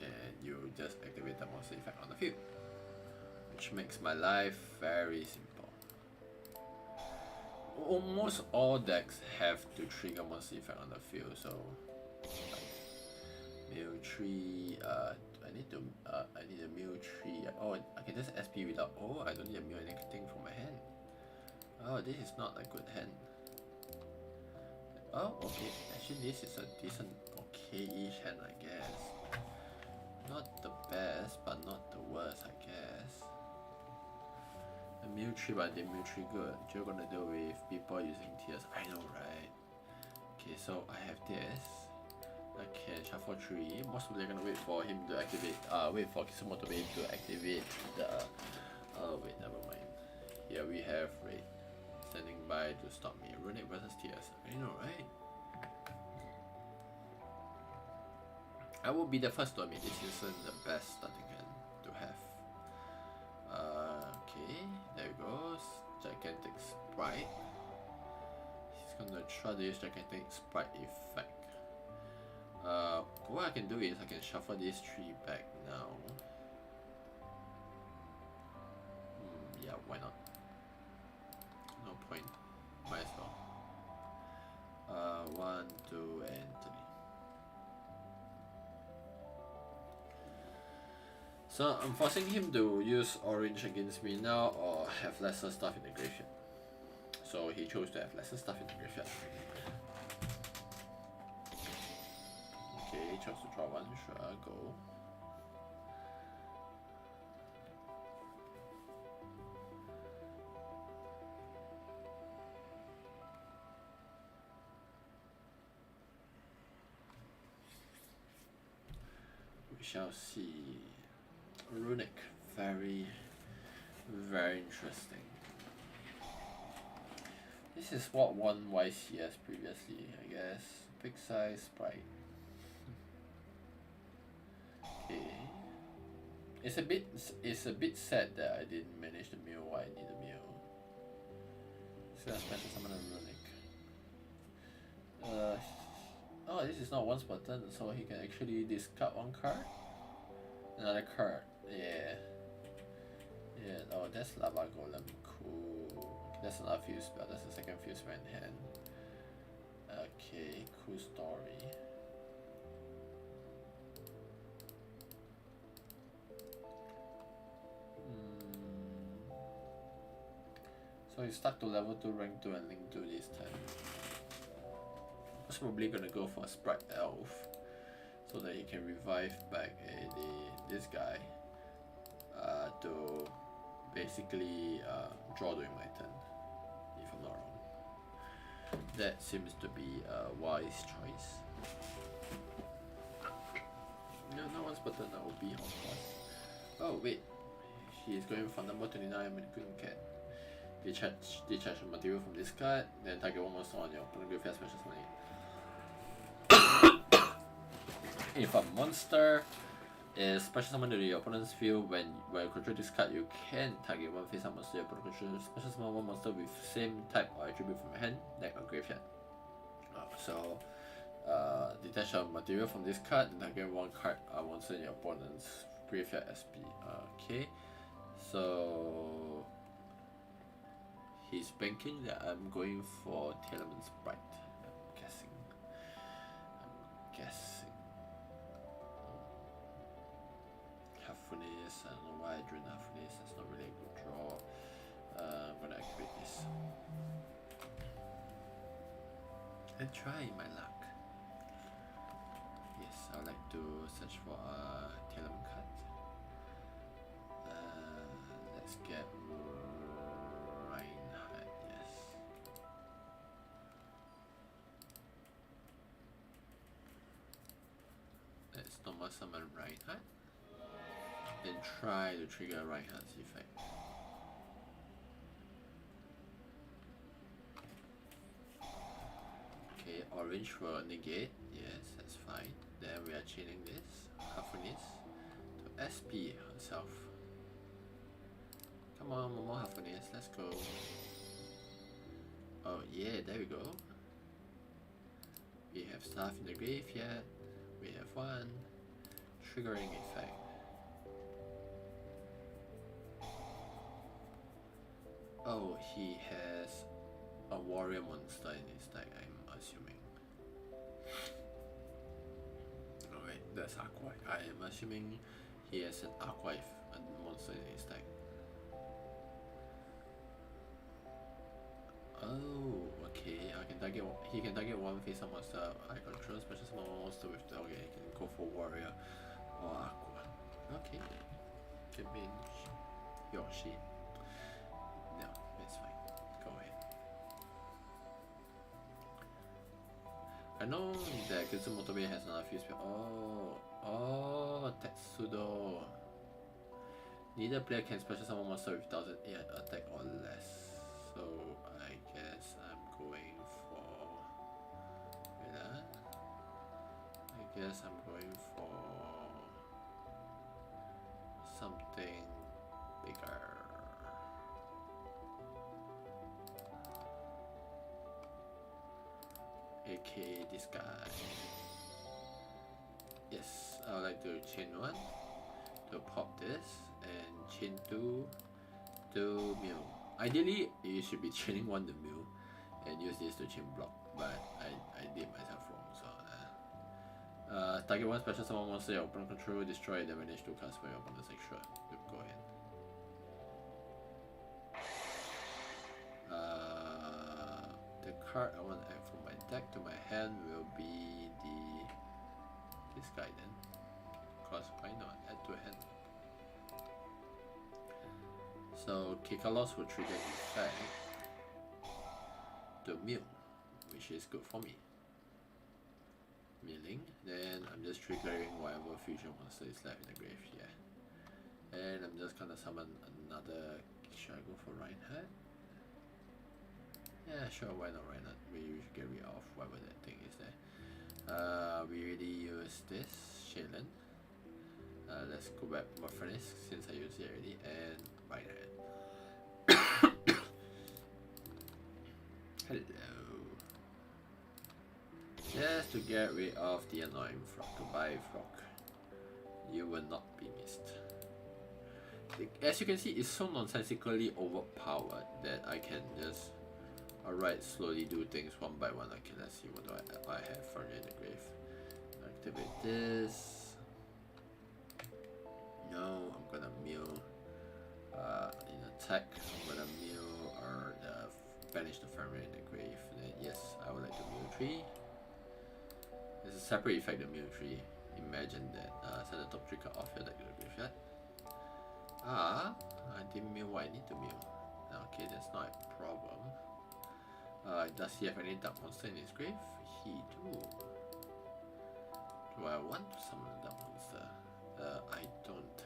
And you just activate the monster effect on the field, which makes my life very simple. Almost all decks have to trigger monster effect on the field, so mill 3, I need a mill 3. Oh, I can just SP without, oh, I don't need to mill anything from my hand. Oh, this is not a good hand. Oh, okay. Actually, this is a decent, okay-ish hand, I guess. Not the best, but not the worst, I guess. The mill 3, but the mill 3 good. What you're gonna do with people using tears? I know, right? Okay, so I have this. I can shuffle 3. Most probably gonna wait for him to activate. Wait for Kisumoto to activate the. Wait, never mind. Here we have Raid standing by to stop me. Runic versus Tears. I know, right? I will be the first to admit this isn't the best starting hand to have. Okay, there it goes. Gigantic Sprite. He's gonna try to use Gigantic Sprite effect. What I can do is I can shuffle these 3 back now. Yeah, why not? No point. Might as well. 1, 2, and 3. So I'm forcing him to use orange against me now or have lesser stuff in the graveyard. So he chose to have lesser stuff in the graveyard. Okay, he chose to draw 1, sure, go. shall see. Runic, very interesting. This is what won YCS previously, I guess. Big size sprite. Okay. It's a bit sad that I didn't manage the meal what I need the meal. So I special summon a Runic. Oh, this is not once per turn, so he can actually discard one card. Another card. Yeah. Oh, that's Lava Golem. Cool. That's another field spell. That's the second field spell in hand. Okay, cool story. So he's stuck to level 2, rank 2 and link 2 this time. He's probably gonna go for a Sprite Elf so that he can revive back this guy to basically draw during my turn, if I'm not wrong. That seems to be a wise choice. No, once per turn, that will be on plus. Oh wait, he is going for number 29 and couldn't get. Decharge a material from this card, then target one monster on your opponent with special summon. If a monster is special summoned to your opponent's field when you control this card, you can target one face-up monster your opponent controls. Special summon one monster with same type or attribute from your hand, deck, or graveyard. Detach a material from this card, then target one card monster in your opponent's graveyard SP. Okay, so he's banking that I'm going for Teralaments Bright. I'm guessing. Half-Funis, I don't know why I drew Half-Funis, that's not really a good draw. I'm gonna activate this. And try my luck. Yes, I would like to search for a Teralaments card. Let's get normal summon Reinhardt, then try to trigger Reinhardt's effect. Okay, orange will negate, yes, that's fine. Then we are chaining this, Half-Funis, to SP herself. Come on, more Half-Funis, let's go. Oh yeah, there we go. We have stuff in the graveyard, we have one. Triggering effect. Oh, he has a warrior monster in his deck, I'm assuming. Alright, that's Aqua. I am assuming he has an Aqua monster in his deck. Oh, okay. He can target one face-up monster I control, special summon one monster with the okay, he can go for warrior or Aqua. Okay. Can be Yoshi. No, it's fine. Go ahead. I know that Kuzumoto Bay has another few spell. Oh, Tetsudo. Neither player can special summon monster with 1008 attack or less. So I guess I'm going for. I guess I'm going for something bigger. AKA this guy. Yes, I would like to chain one to pop this and chain two to mill. Ideally, you should be chaining one to mill and use this to chain block, but I did myself wrong. So target one special summon monster your opponent control, destroy it, then manage to cast for your opponent's extra. Go ahead. The card I want to add from my deck to my hand will be this guy then. Cause why not? Add to hand. So Kikalos will trigger effect to mill, which is good for me. milling. Then I'm just triggering whatever fusion monster is left in the grave here. And I'm just gonna summon another. Should I go for Reinhardt? Yeah, sure, why not Reinhardt? We should get rid of whatever that thing is there. We already used this, Shaylin. Let's go back to Furnace since I used it already, and Reinhardt. Hello. Just to get rid of the annoying frog. Goodbye, frog. You will not be missed. As you can see, it's so nonsensically overpowered that I can just slowly do things one by one. Okay, let's see what do I have for in the grave. Activate this. No, I'm gonna mill in attack. I'm gonna mill or banish the farmer in the grave. And then yes, I would like to mill 3. There's a separate effect to mill 3. Imagine that. Send the top 3 card off your deck to the graveyard. I didn't mill what I need to mill. Okay, that's not a problem. Does he have any dark monster in his grave? He do. Do I want to summon a dark monster? I don't.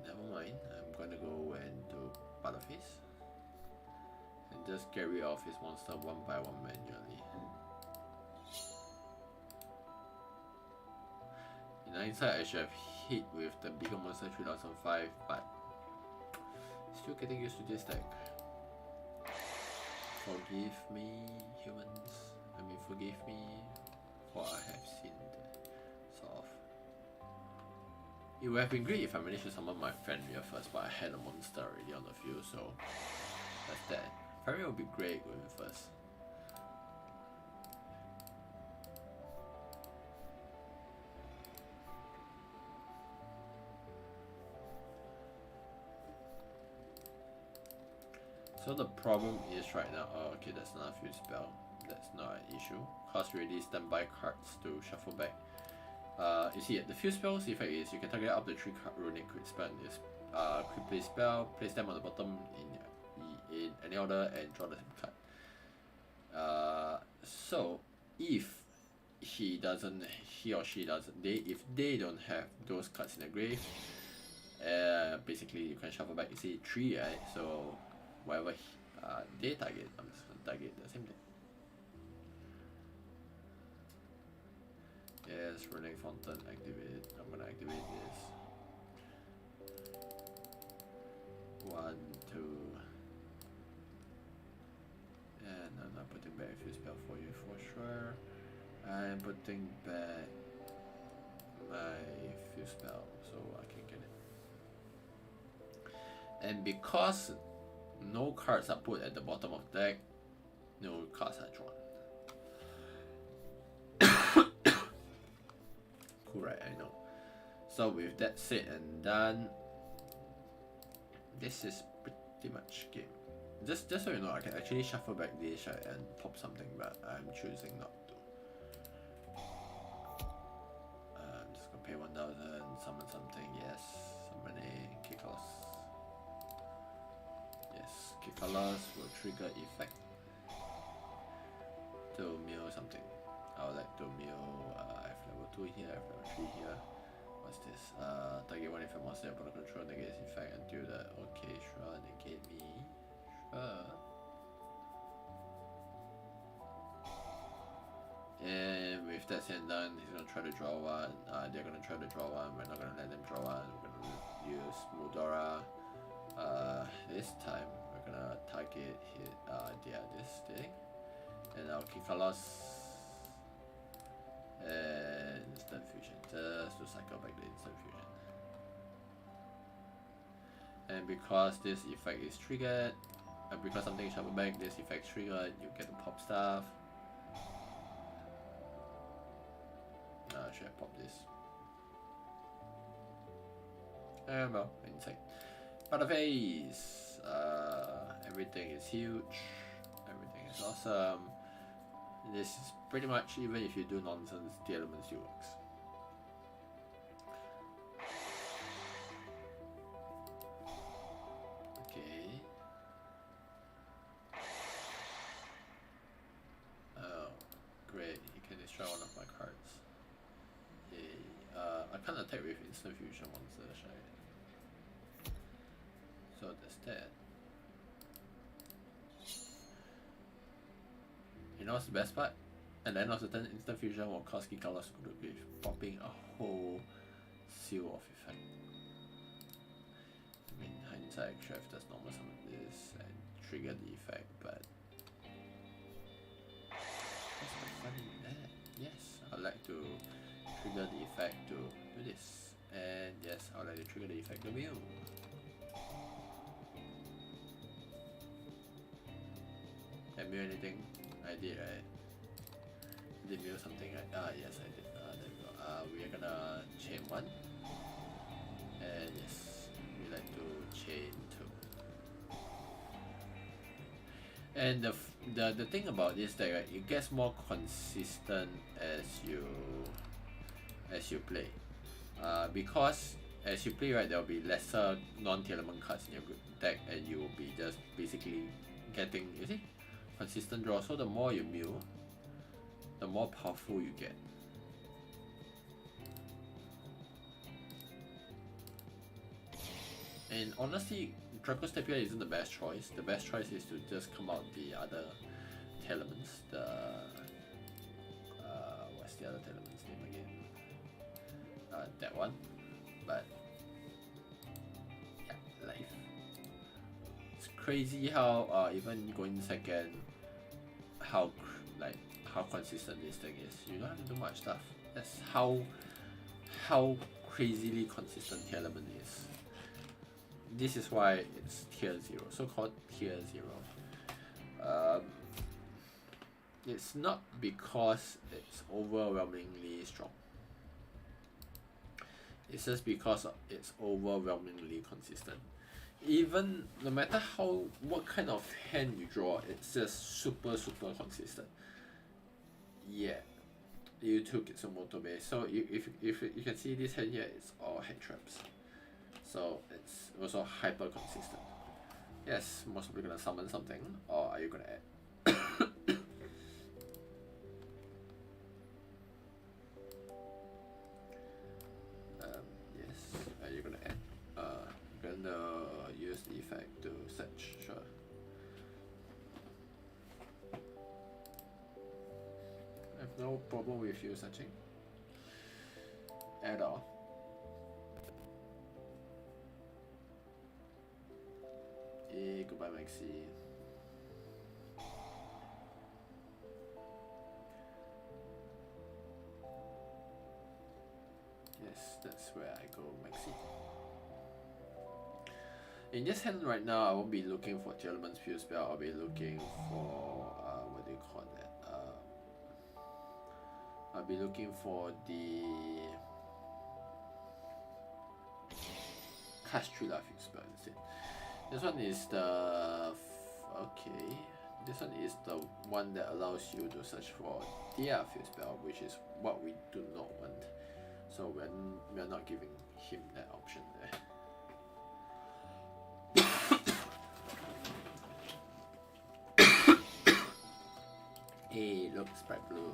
Never mind. I'm gonna go and do Butterface. And just get rid of his monster one by one manually. In hindsight, I should have hit with the bigger monster 3005, but still getting used to this deck. Forgive me, humans. Forgive me for I have sinned. Sort of. It would have been great if I managed to summon my Fenrir first, but I had a monster already on the field, so that's that. Fenrir would be great going first. So the problem is right now, okay, that's not a field spell. That's not an issue. Cost already standby cards to shuffle back. You see, the field spell's effect is you can target up to 3 runic crit spell in this quick play spell, place them on the bottom in any order, and draw the same card. So if he or she doesn't, if they don't have those cards in the grave, basically you can shuffle back. You see 3, right? So whatever they target, I'm just gonna target the same thing. Yes, running fountain activated. I'm gonna activate this. 1, 2. And I'm not putting back a few spell for you for sure. I'm putting back my few spell so I can get it. And because no cards are put at the bottom of the deck, no cards are drawn. Cool, right? I know. So with that said and done, this is pretty much game. Just so you know, I can actually shuffle back this and pop something, but I'm choosing not to. I'm just gonna pay 1,000, summon something. Yes, summoning Kikalos. Yes, Kikalos will trigger effect to mill something. I would like to mill. I have level 2 here, I have level 3 here. What's this? Target one effect monster upon control negates effect until the. Okay, sure, negate me. Sure. And with that said and done, he's gonna try to draw one. They're gonna try to draw one. We're not gonna let them draw one. We're gonna use Muldora. This time we're gonna target this thing, and I'll kick a loss. And instant fusion, just to cycle back the instant fusion. And because this effect is triggered, and because something is shuffled back, this effect triggered, you get to pop stuff. Should I pop this? And well, inside. Butterface! Everything is huge. Everything is awesome. This is pretty much, even if you do nonsense, the elements still works. Okay. Oh, great. He can destroy one of my cards. Yay. I can't attack with instant fusion monsters, right? So that's that. You know what's the best part? At the end of the turn, instant fusion will cause key colors to go to grave, popping a whole seal of effect. I mean, hindsight, actually, if there's normal summon this and trigger the effect, but what's the fun in that? Yes, I'd like to trigger the effect to do this, and yes, I'd like to trigger the effect to mill. Can I mill anything? I did, right? Did mill something, right? Yes, I did. There we go. We are gonna chain one, and yes, we like to chain two. And the thing about this deck, right, it gets more consistent as you play. Because as you play, right, there will be lesser non-Telement cards in your deck, and you will be just basically getting, you see, consistent draw. So the more you mill, the more powerful you get. And honestly, Dracostapia isn't the best choice. The best choice is to just come out the other Teralaments. The what's the other Teralaments name again? That one. But yeah, life. It's crazy how even going second, how consistent this thing is. You don't have to do much stuff. That's how crazily consistent Teramant is. This is why it's tier 0, so called tier 0. It's not because it's overwhelmingly strong. It's just because it's overwhelmingly consistent. Even no matter what kind of hand you draw, it's just super consistent. Yeah, you took it some motorbase. So if you can see this hand here, it's all head traps. So it's also hyper consistent. Yes, most probably gonna summon something, or are you gonna add? Yes, are you gonna add? Gonna use the effect to search, sure. I have no problem with you searching at all. Hey, goodbye, Maxi. Yes, that's where I go, Maxi. In this hand right now, I won't be looking for Teralaments Fuse Spell. I'll be looking for what do you call that? I'll be looking for the Castrilla Fuse Spell instead. This one is the okay. This one is the one that allows you to search for their Fuse Spell, which is what we do not want. So we're not giving him that option there. Hey, look, Sprite Blue.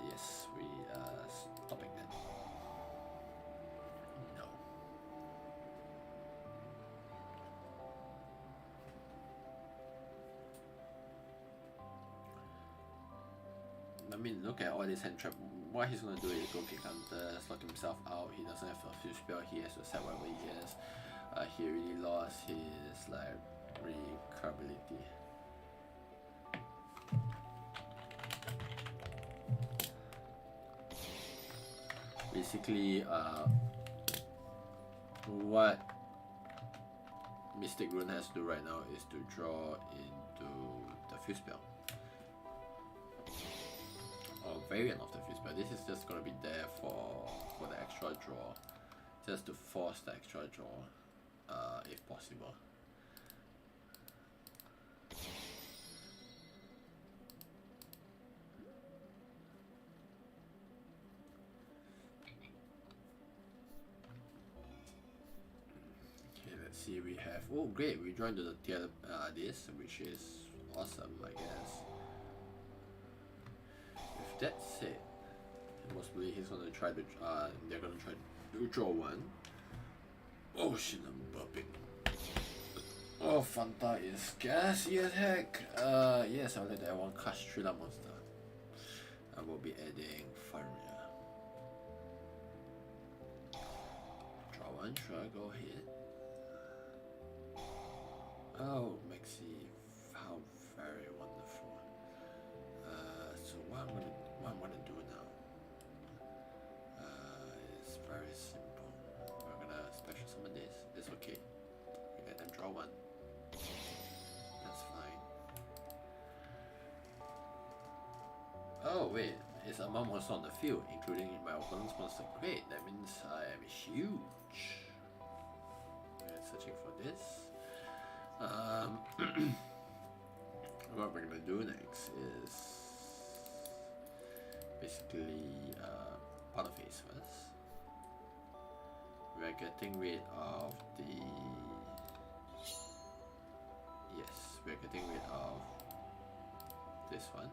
Yes, we are stopping that. No. I mean, look at all this hand trap. What he's gonna do is go kick Hunter, slot himself out. He doesn't have a Fuse Spell. He has to set whatever he has. He really lost his like recoverability. Basically, what Mystic Rune has to do right now is to draw into the Fuse Spell. Or variant of the Fuse Spell. This is just gonna be there for the extra draw. Just to force the extra draw, if possible. See, we have, oh great, we joined to the tier this, which is awesome, I guess. that's it. Mostly he's gonna try to they're gonna try to draw one. Oh shit, I'm burping. Oh, Fanta is gassy as heck. Yes, I'll let that one Castrilla monster. I will be adding Faria. Draw one, sure, go ahead. Oh, Maxi, how very wonderful. So what I'm gonna do now is very simple. We're gonna special summon this. It's okay. We let them draw one. That's fine. Oh wait, it's a monster on the field, including my opponent's monster. Great, that means I am huge. We're searching for this. What we're gonna do next is basically auto phase first. We're getting rid of the we're getting rid of this one.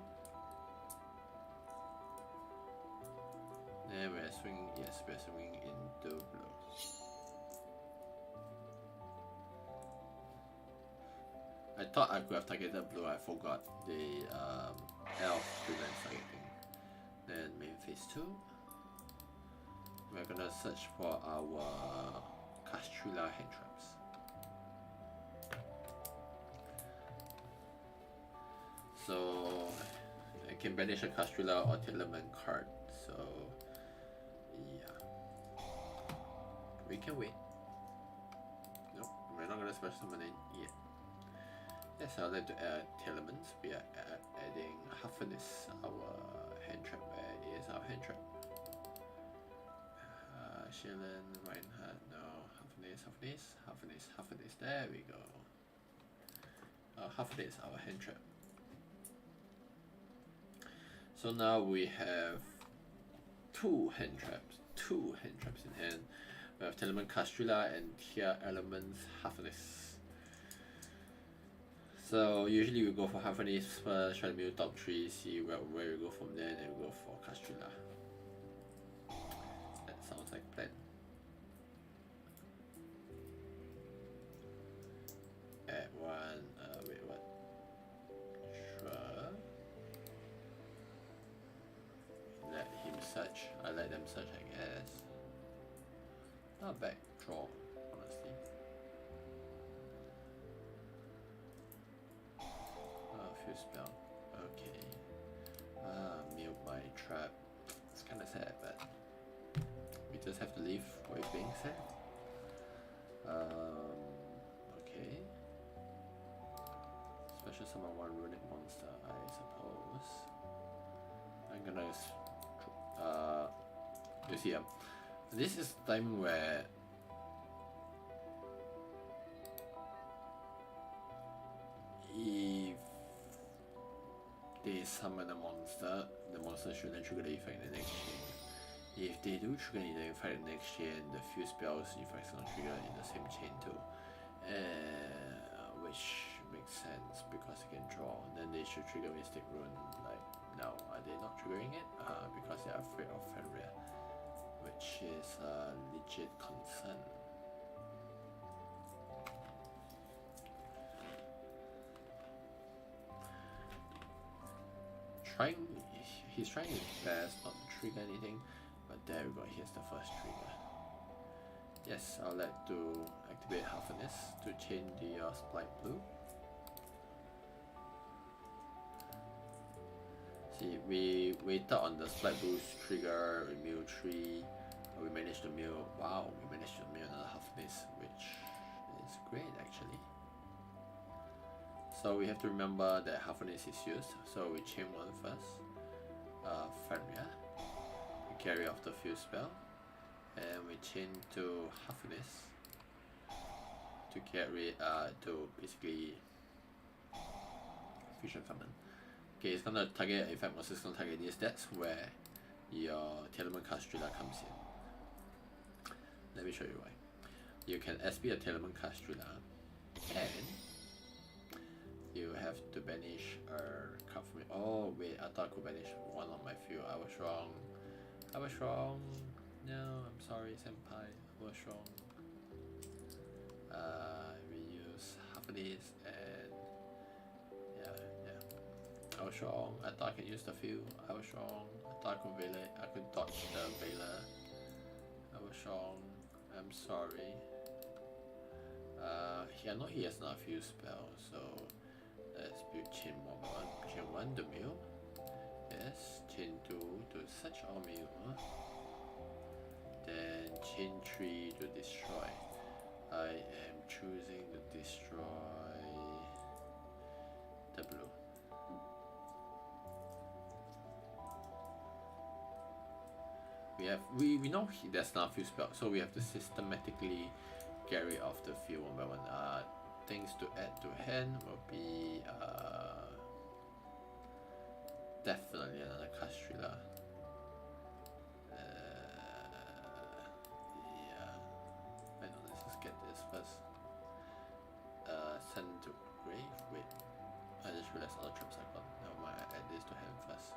Then we're swinging into blue. I thought I could have targeted blue, I forgot the elf prevents targeting. Then main phase 2. We're gonna search for our Castrilla hand traps. So I can banish a Castrilla or Teralaments card. So yeah, we can wait. Nope, we're not gonna special summon it yet. Yes, I'd like to add Teralaments. We are adding Hafnis, our hand trap. Where is our hand trap? Shilin, Reinhardt, no, Hafnis. There we go. Hafnis, our hand trap. So now we have two hand traps in hand. We have Teralaments Castrilla and Teralaments Hafnis. So usually we go for Hafnis first, try to build top 3, see where we go from there, then we go for Castrilla. That sounds like a plan. Add one, wait, what? Sure. Let him search. I let them search, I guess. Not bad draw, honestly. Few spell. Okay. Mute my trap. It's kinda sad, but we just have to leave with being said. Okay. Special summon one runic monster, I suppose. I'm gonna you see, this is the time where if they summon a monster, the monster shouldn't trigger the effect in the next chain. If they do trigger the effect in the next chain, the few spells effects not trigger in the same chain too. Which makes sense because they can draw. Then they should trigger Mystic Rune. Like, now, are they not triggering it? Because they are afraid of Fenrir, which is a legit concern. He's trying his best not to trigger anything, but there we go, here's the first trigger. Yes, I'll like to activate Hafnis to change the Splight Blue. See, we waited on the Splight Blue's trigger, we mill 3, we managed to mill, wow, we managed to mill another Hafnis, which is great actually. So we have to remember that Hafnis is used, so we chain one first. Fenrir, we carry off the field spell, and we chain to Hafnis to get rid, to basically fusion summon. Okay, it's gonna target, in fact, monster's gonna target this, that's where your Teralaments Castrilla comes in. Let me show you why. You can SP a Teralaments Castrilla, and You have to banish a card from me. Oh wait, I thought I could banish one on my field. I was wrong. I was wrong. No, I'm sorry, senpai. I was wrong. We use half of this and yeah. I was wrong. I thought I could use the field. I was wrong. I thought I could Veiler. I could dodge the Veiler. I was wrong. I'm sorry. I know he has not a few spells, so let's build chain 1, chain 1 to mill. Yes, chain 2 to such all mill. Then chain 3 to destroy. I am choosing to destroy the blue. We know there's not a few spells, so we have to systematically get rid of the field one by one. Things to add to hand will be definitely another Castrilla. Yeah, I know. Let's just get this first. Send to grave. Wait, I just realized all the traps I got. Never mind. I add this to hand first.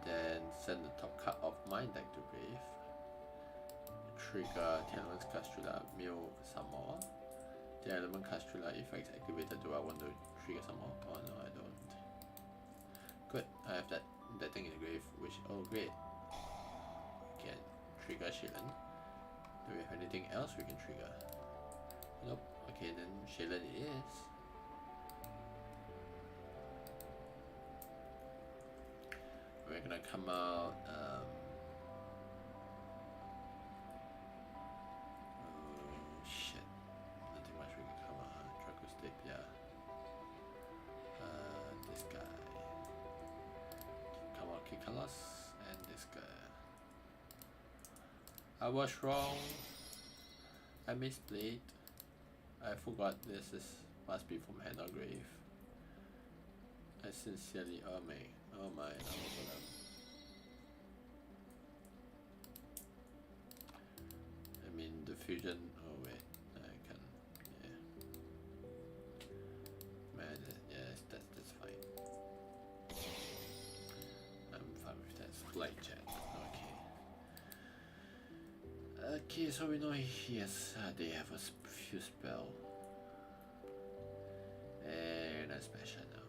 Then send the top card of my deck to grave. Trigger Teralaments Castrilla, mill some more. Teralaments Castrilla effects activated. Do I want to trigger some more? Oh no, I don't. Good, I have that thing in the grave, which, oh great. Can trigger Shailen. Do we have anything else we can trigger? Nope. Okay, then Shailen it is. We're gonna come out. Shit. Nothing much we can come out. Draco's Tape, yeah. This guy. Come out Kikalos and this guy. I was wrong. I misplayed. I forgot this must be from Hand or Grave. I sincerely, oh my, I mean the fusion. Oh wait, I can. Yeah. Man, yes, that's fine. I'm fine with that. Flight chat. Okay. Okay, so we know yes, they have a few spell and a special now.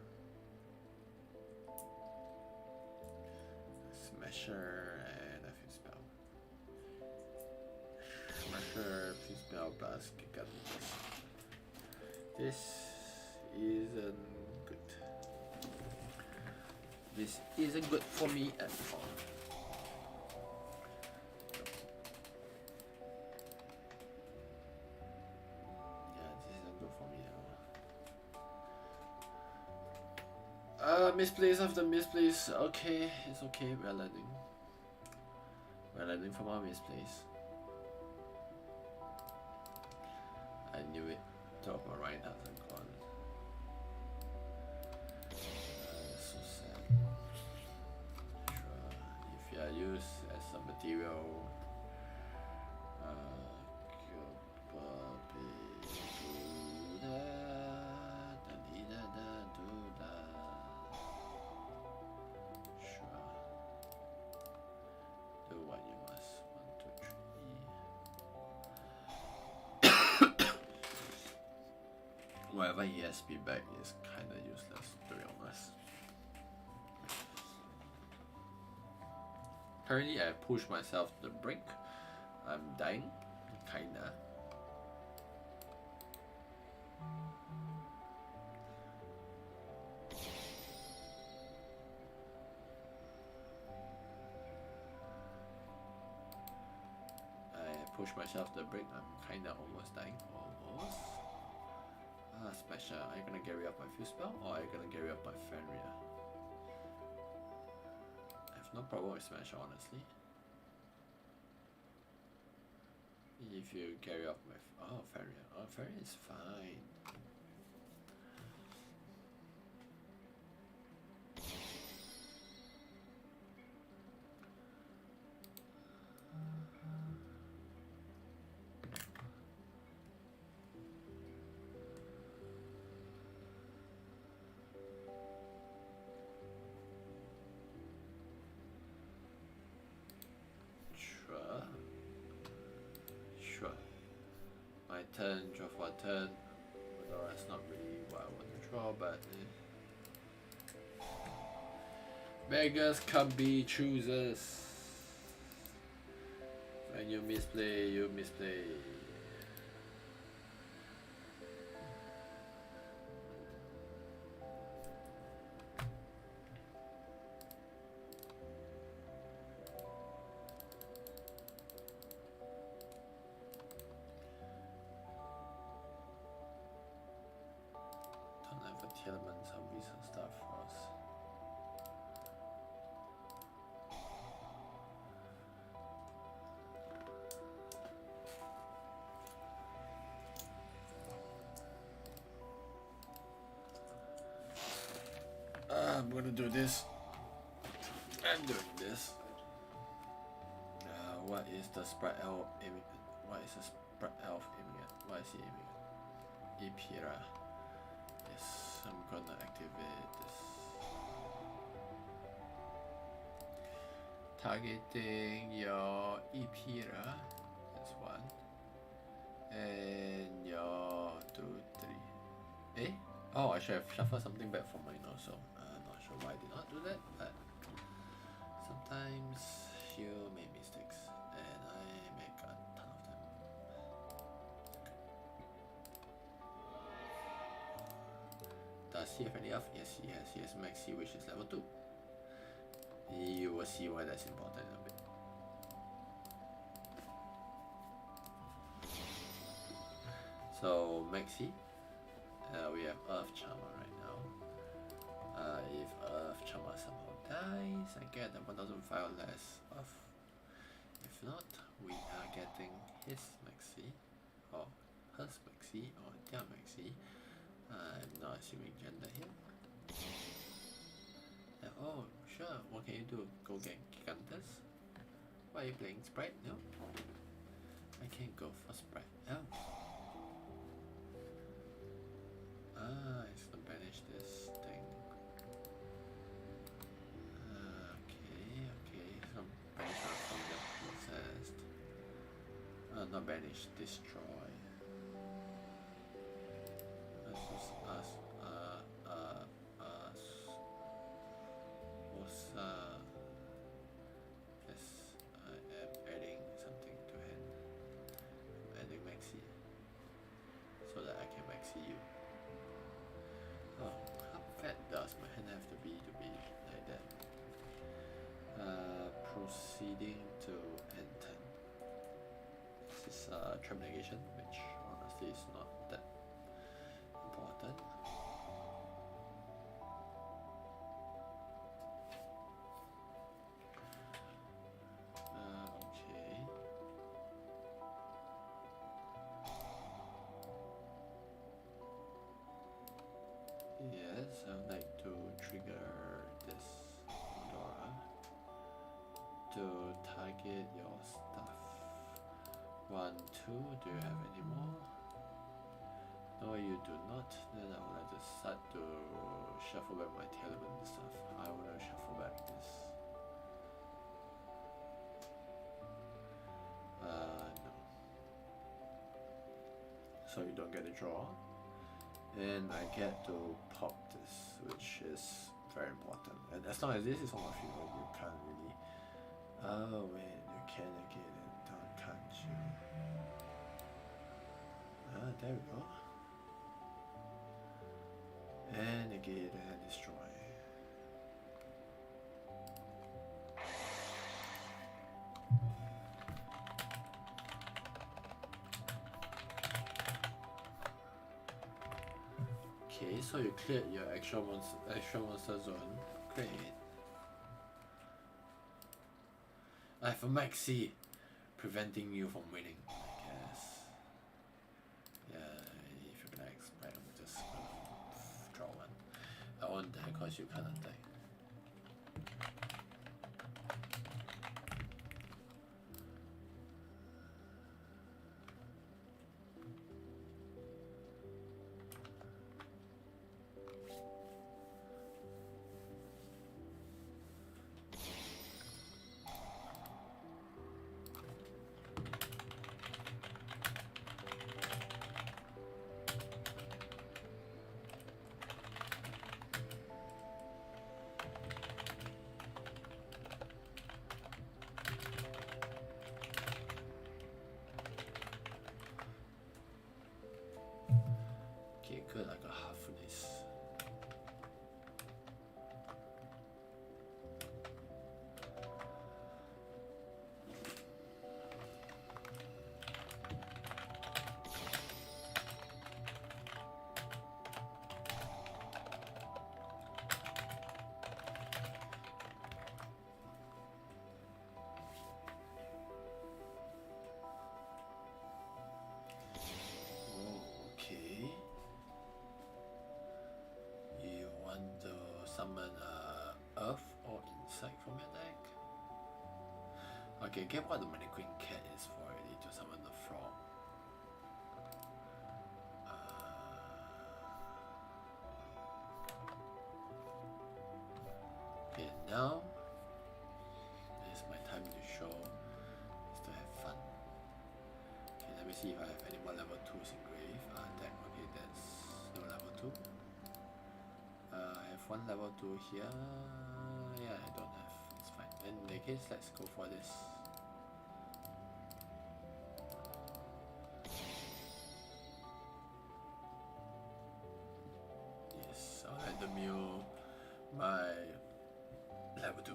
Smasher and a few spell. Smasher, few spell plus kick up. This isn't good. This isn't good for me at all. Misplace after misplace. Okay, it's okay. We're learning. We're learning from our misplace. I knew it. Top of right hasn't gone. So sad. Sure. If you are used as a material, whatever ESP back is kinda useless, to be honest. Currently I push myself to the brink. I'm dying, kinda. I push myself to the brink. I'm kinda almost dying. Almost. Smasher, are you gonna get rid of my few spell or are you gonna get rid of my Fenrir? I have no problem with Smasher, honestly. If you carry off my Fenrir. Oh, Fenrir is fine. my turn, draw for a turn. Well, that's not really what I want to draw, but beggars can't be choosers. When you misplay, you misplay. Don't have a Teralaments or recent stuff for us. I'm gonna do this. I'm doing this. What is the sprite elf aiming at? What is the sprite elf aiming at? What is he aiming at? Epira. Yes, I'm gonna activate this. Targeting your Epira. That's one. And your 2, 3. Eh? Oh, I should have shuffled something back from mine also. I'm not sure why I did not do that, but sometimes you make mistakes, and I make a ton of them. Does he have any elf? Yes, he has. He has Maxi, which is level 2. You will see why that's important in a bit. So Maxi, we have Earth Charmer right now. If Earth Charmer somehow dies, I get a 1,005 less of. If not, we are getting his Maxi, or hers Maxi, or their Maxi. I'm not assuming gender here. Oh, sure, what can you do? Go get Gigantus? Why are you playing Sprite? No? I can go for Sprite. Oh. It's gonna banish this thing. Okay. Some banishment from the possessed. Not banish, destroy. Us. Yes, I am adding something to hand. I'm adding Maxi. So that I can Maxi you. Oh, how fat does my hand have to be like that? Proceeding to enter. This is trap negation, which honestly is not that important. Okay. Yes, I would like to trigger this Dora to target your stuff. 1, 2, do you have any more? No, you do not. Then I would like to start to shuffle back my Teralaments stuff. I want to shuffle back this. No. So you don't get a draw. And I get to pop this, which is very important. And as long as this is on my field, you can't really. Oh wait, you can negate it, can't you? There we go. And negate and destroy. Okay, so you cleared your extra monster zone. Great. I have a Maxi preventing you from winning, I guess. Yeah, if you're gonna expect, I'm just gonna draw one. I won't die because you cannot die. half of this. Summon Earth or Insect from your deck. Okay, get what the Mannequin Cat is for already to summon the frog. Okay, now is my time to show is to have fun. Okay, let me see if I have any more level 2s in grave. Deck, okay, that's no level 2. I have one level 2 here. Yeah, I don't have. It's fine. In that case, let's go for this. Yes, I'll let the mule my level 2.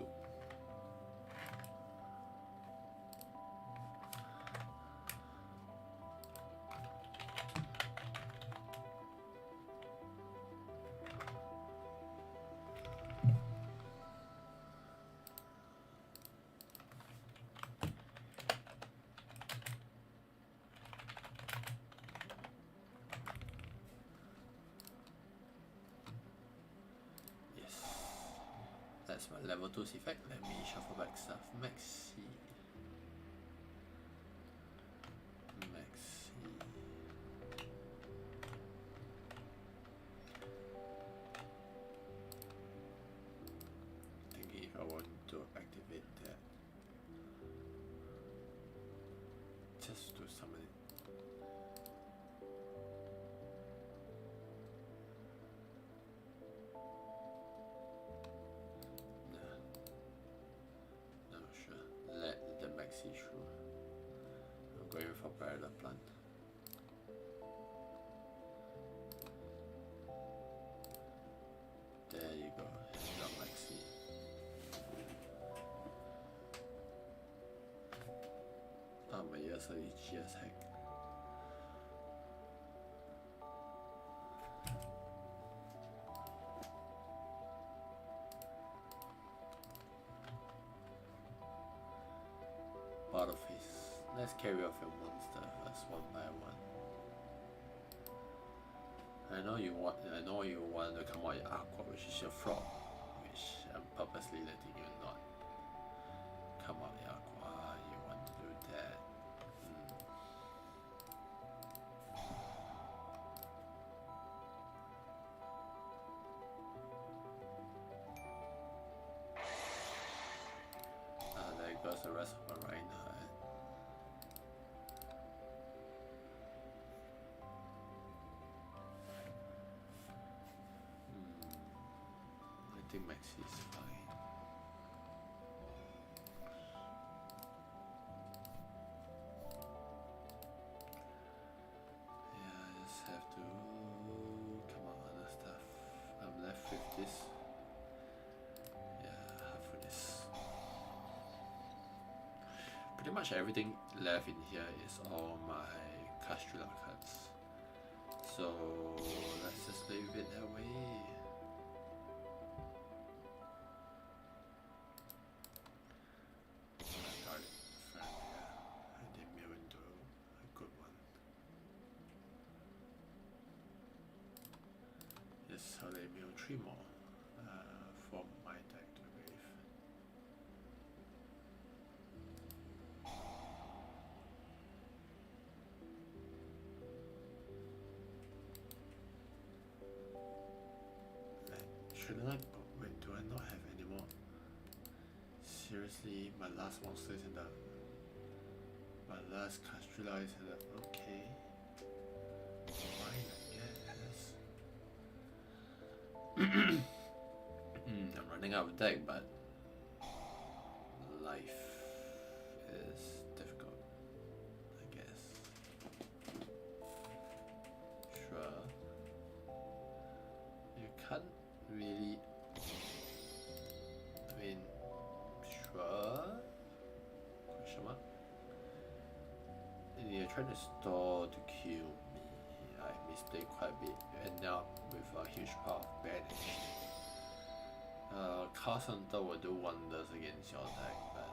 That's my level 2's effect. Let me shuffle back stuff. Maxi. Thinking if I want to activate that. Just to summon it. See through. I'm going for parallel plant. There you go. Not Maxi. Oh, my ears are itchy as heck. Part of his. Let's carry off your monster first, one by one. I know you want to come out your aqua, which is your frog, which I'm purposely letting you not come out your aqua. You want to do that. There goes the rest of my Reinhardt. I think Maxi is fine. Yeah, I just have to come on other stuff. I'm left with this. Yeah, half of this. Pretty much everything left in here is all my Castrula cards. So let's just leave it that way. So they mill 3 more from my deck to grave. Shouldn't I? Wait, do I not have any more? Seriously, my last monster is in the. My last Castrula is in the. Okay. Fine, I guess. I'm running out of deck, but life is difficult, I guess. Sure. can't really. I mean, sure. Question mark. And you're trying to stall to kill me. I misplayed quite a bit. You end up with a huge pile of banished. Cast Hunter will do wonders against your deck, but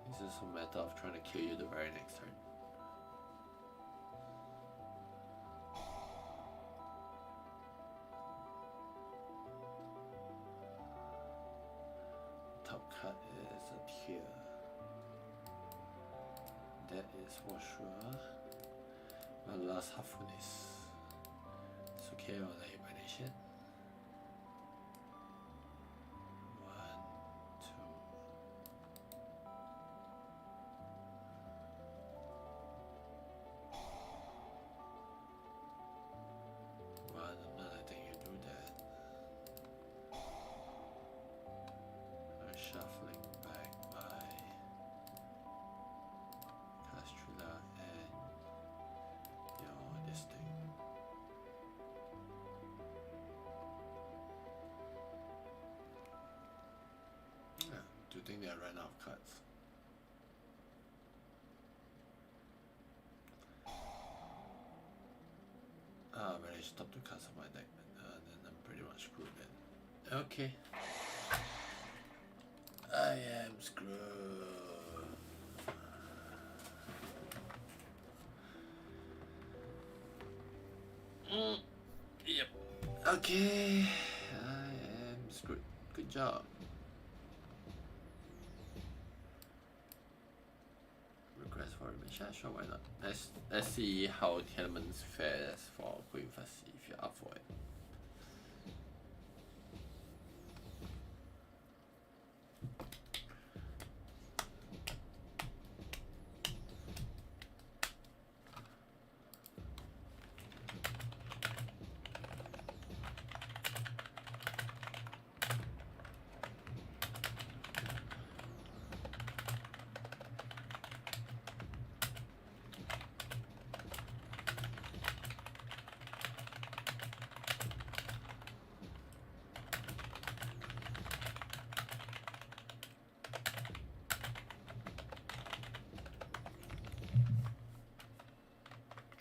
it's just a matter of trying to kill you the very next turn. Top cut is up here. That is for sure. My last Harpoon is. It's okay, I'll let you banish it. 1, 2. Well, I'm not letting you do that. I'm shuffling back my Castrilla and this thing. Yeah, do you think they ran out of cards? When I stop to cast on my deck, then I'm pretty much screwed then. Okay. I am screwed. Yep. Okay. I am screwed. Good job. Request for remission? Sure, why not? Let's see how Teralaments fares for Queen Fussy if you're up for it.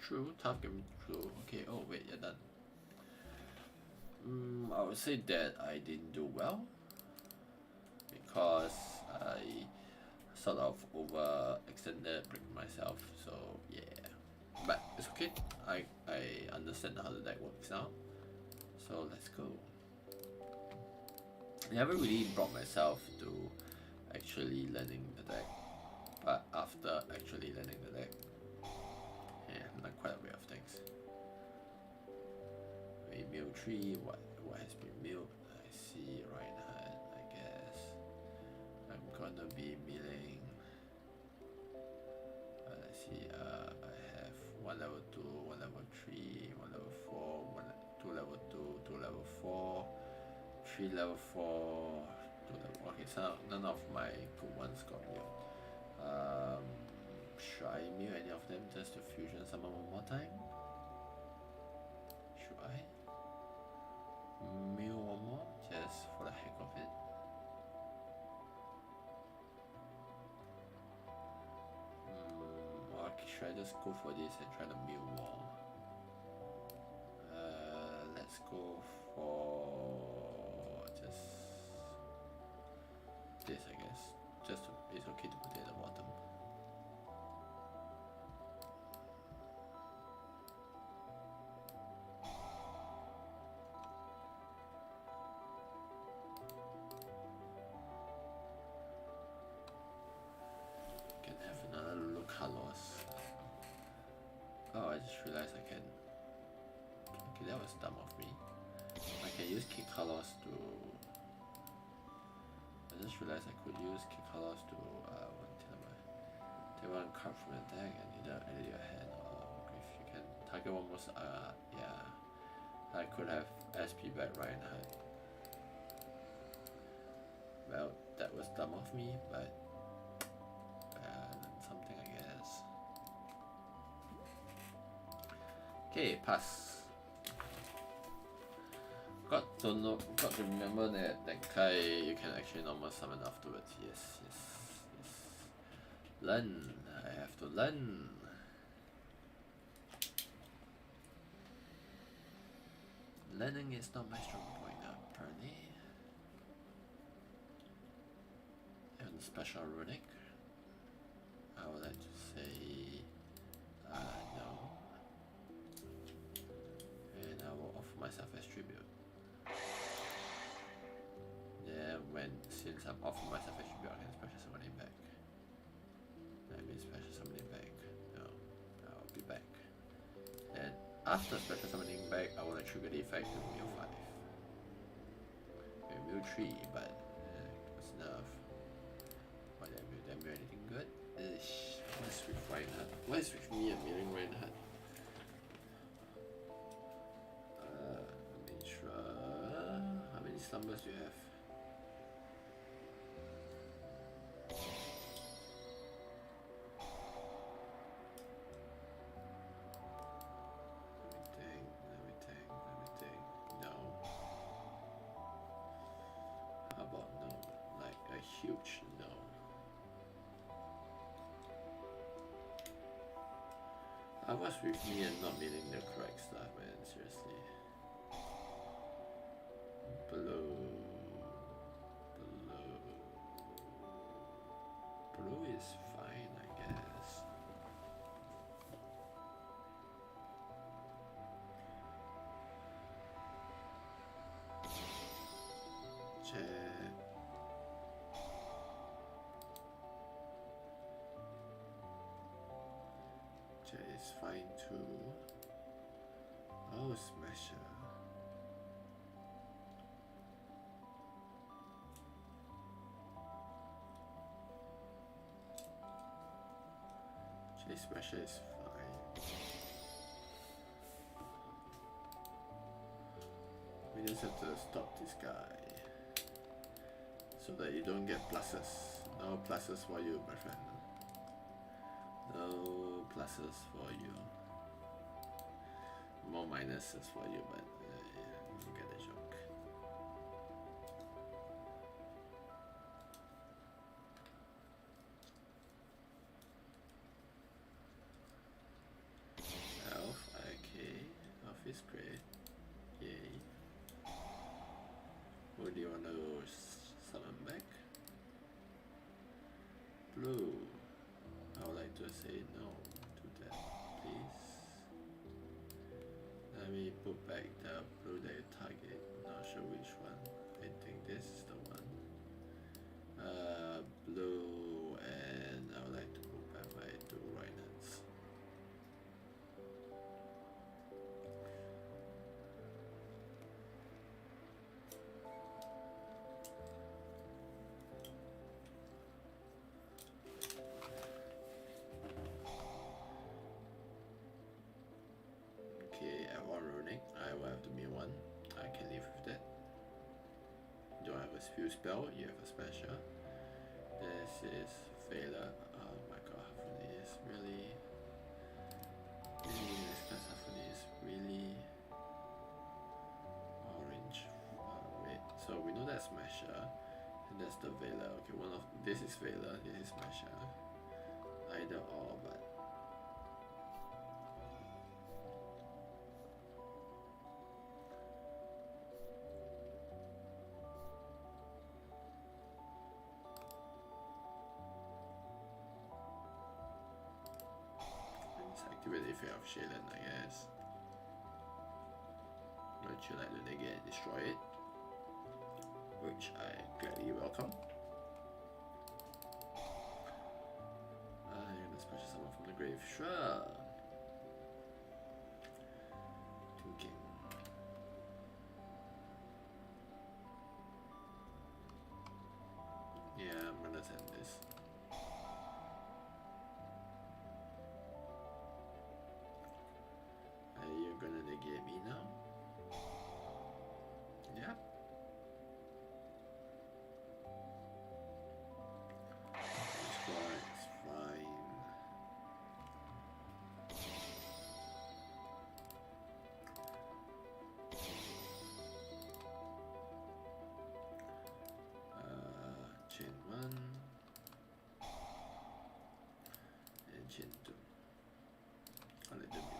True, tough game, true. Okay, oh wait, you're done. I would say that I didn't do well because I sort of overextended myself, so yeah. But it's okay, I understand how the deck works now. So let's go. I haven't really brought myself to actually learning the deck, but after actually learning the deck, yeah, I'm not quite aware of things. We mill 3, what has been milled? I see right hand, I guess. I'm gonna be milling. Let's see, I have 1 level 2, 1 level 3, 1 level 4, 2 level 2, 2 level 4, 3 level 4, 2 level. Okay, so none of my good ones got milled. Should I mill any of them just to fusion summon one more time? Should I? Mill one more just for the heck of it. Or should I just go for this and try to mill more? Let's go for just this, I guess. Just to, it's okay to put it at the bottom. Oh, I just realized I can. Okay, that was dumb of me. I can use kick colors to. I just realized I could use kick colors to take one card from your deck and either edit your hand or if you can target one more. Yeah, I could have SP back right hand. Well, that was dumb of me, but something I guess. Okay, pass. Got to remember that guy you can actually normal summon afterwards. Yes. Learn. I have to learn. Learning is not my strong point apparently. And special runic. I would like to say no. And I will offer myself as tribute. Yeah, since I'm offering myself as tribute, I can special summoning back. That means special summoning back. No, I'll be back. And after special summoning back, I want to trigger the effect to Mew 5. Okay, Mew 3, but close enough. But did I do anything good? What's with Reinhardt? What is with me and milling Reinhardt? Mitra. How many slumbers do you have? Let me think. No. How about no? Like a huge no. What's with me and not meaning the correct stuff, man? Seriously. Blue is fine, I guess. Jet is fine too. Oh, Smasher. Smasher is fine. We just have to stop this guy so that you don't get pluses. No pluses for you, my friend. No pluses for you. More minuses for you, but yeah, you get the joke. Elf, okay. Elf is great. Yay. Who do you want to summon back? Blue. I would like to say no to that, please. Let me put back the blue that you target. Not sure which one. I think this is the one. Blue, and I would like to put back my two Reinhardts. Okay, I want runic. I will have to be one. I can live with that. Do I have a few spell? You have a special. This is Vela. Oh my god, Hafuni is really. This class Hafuni is really orange. Red. So we know that's Smasher. And that's the Vela. Okay, this is Vela, this is Smasher. Either or, but activate the effect of Shaylan, I guess. Would you like to negate and destroy it? Which I gladly welcome. You're gonna special summon from the grave. Sure. Thinking. Yeah, I'm gonna send this. You're gonna negate me now? Yeah. 1 and chain 2. I'll let them be.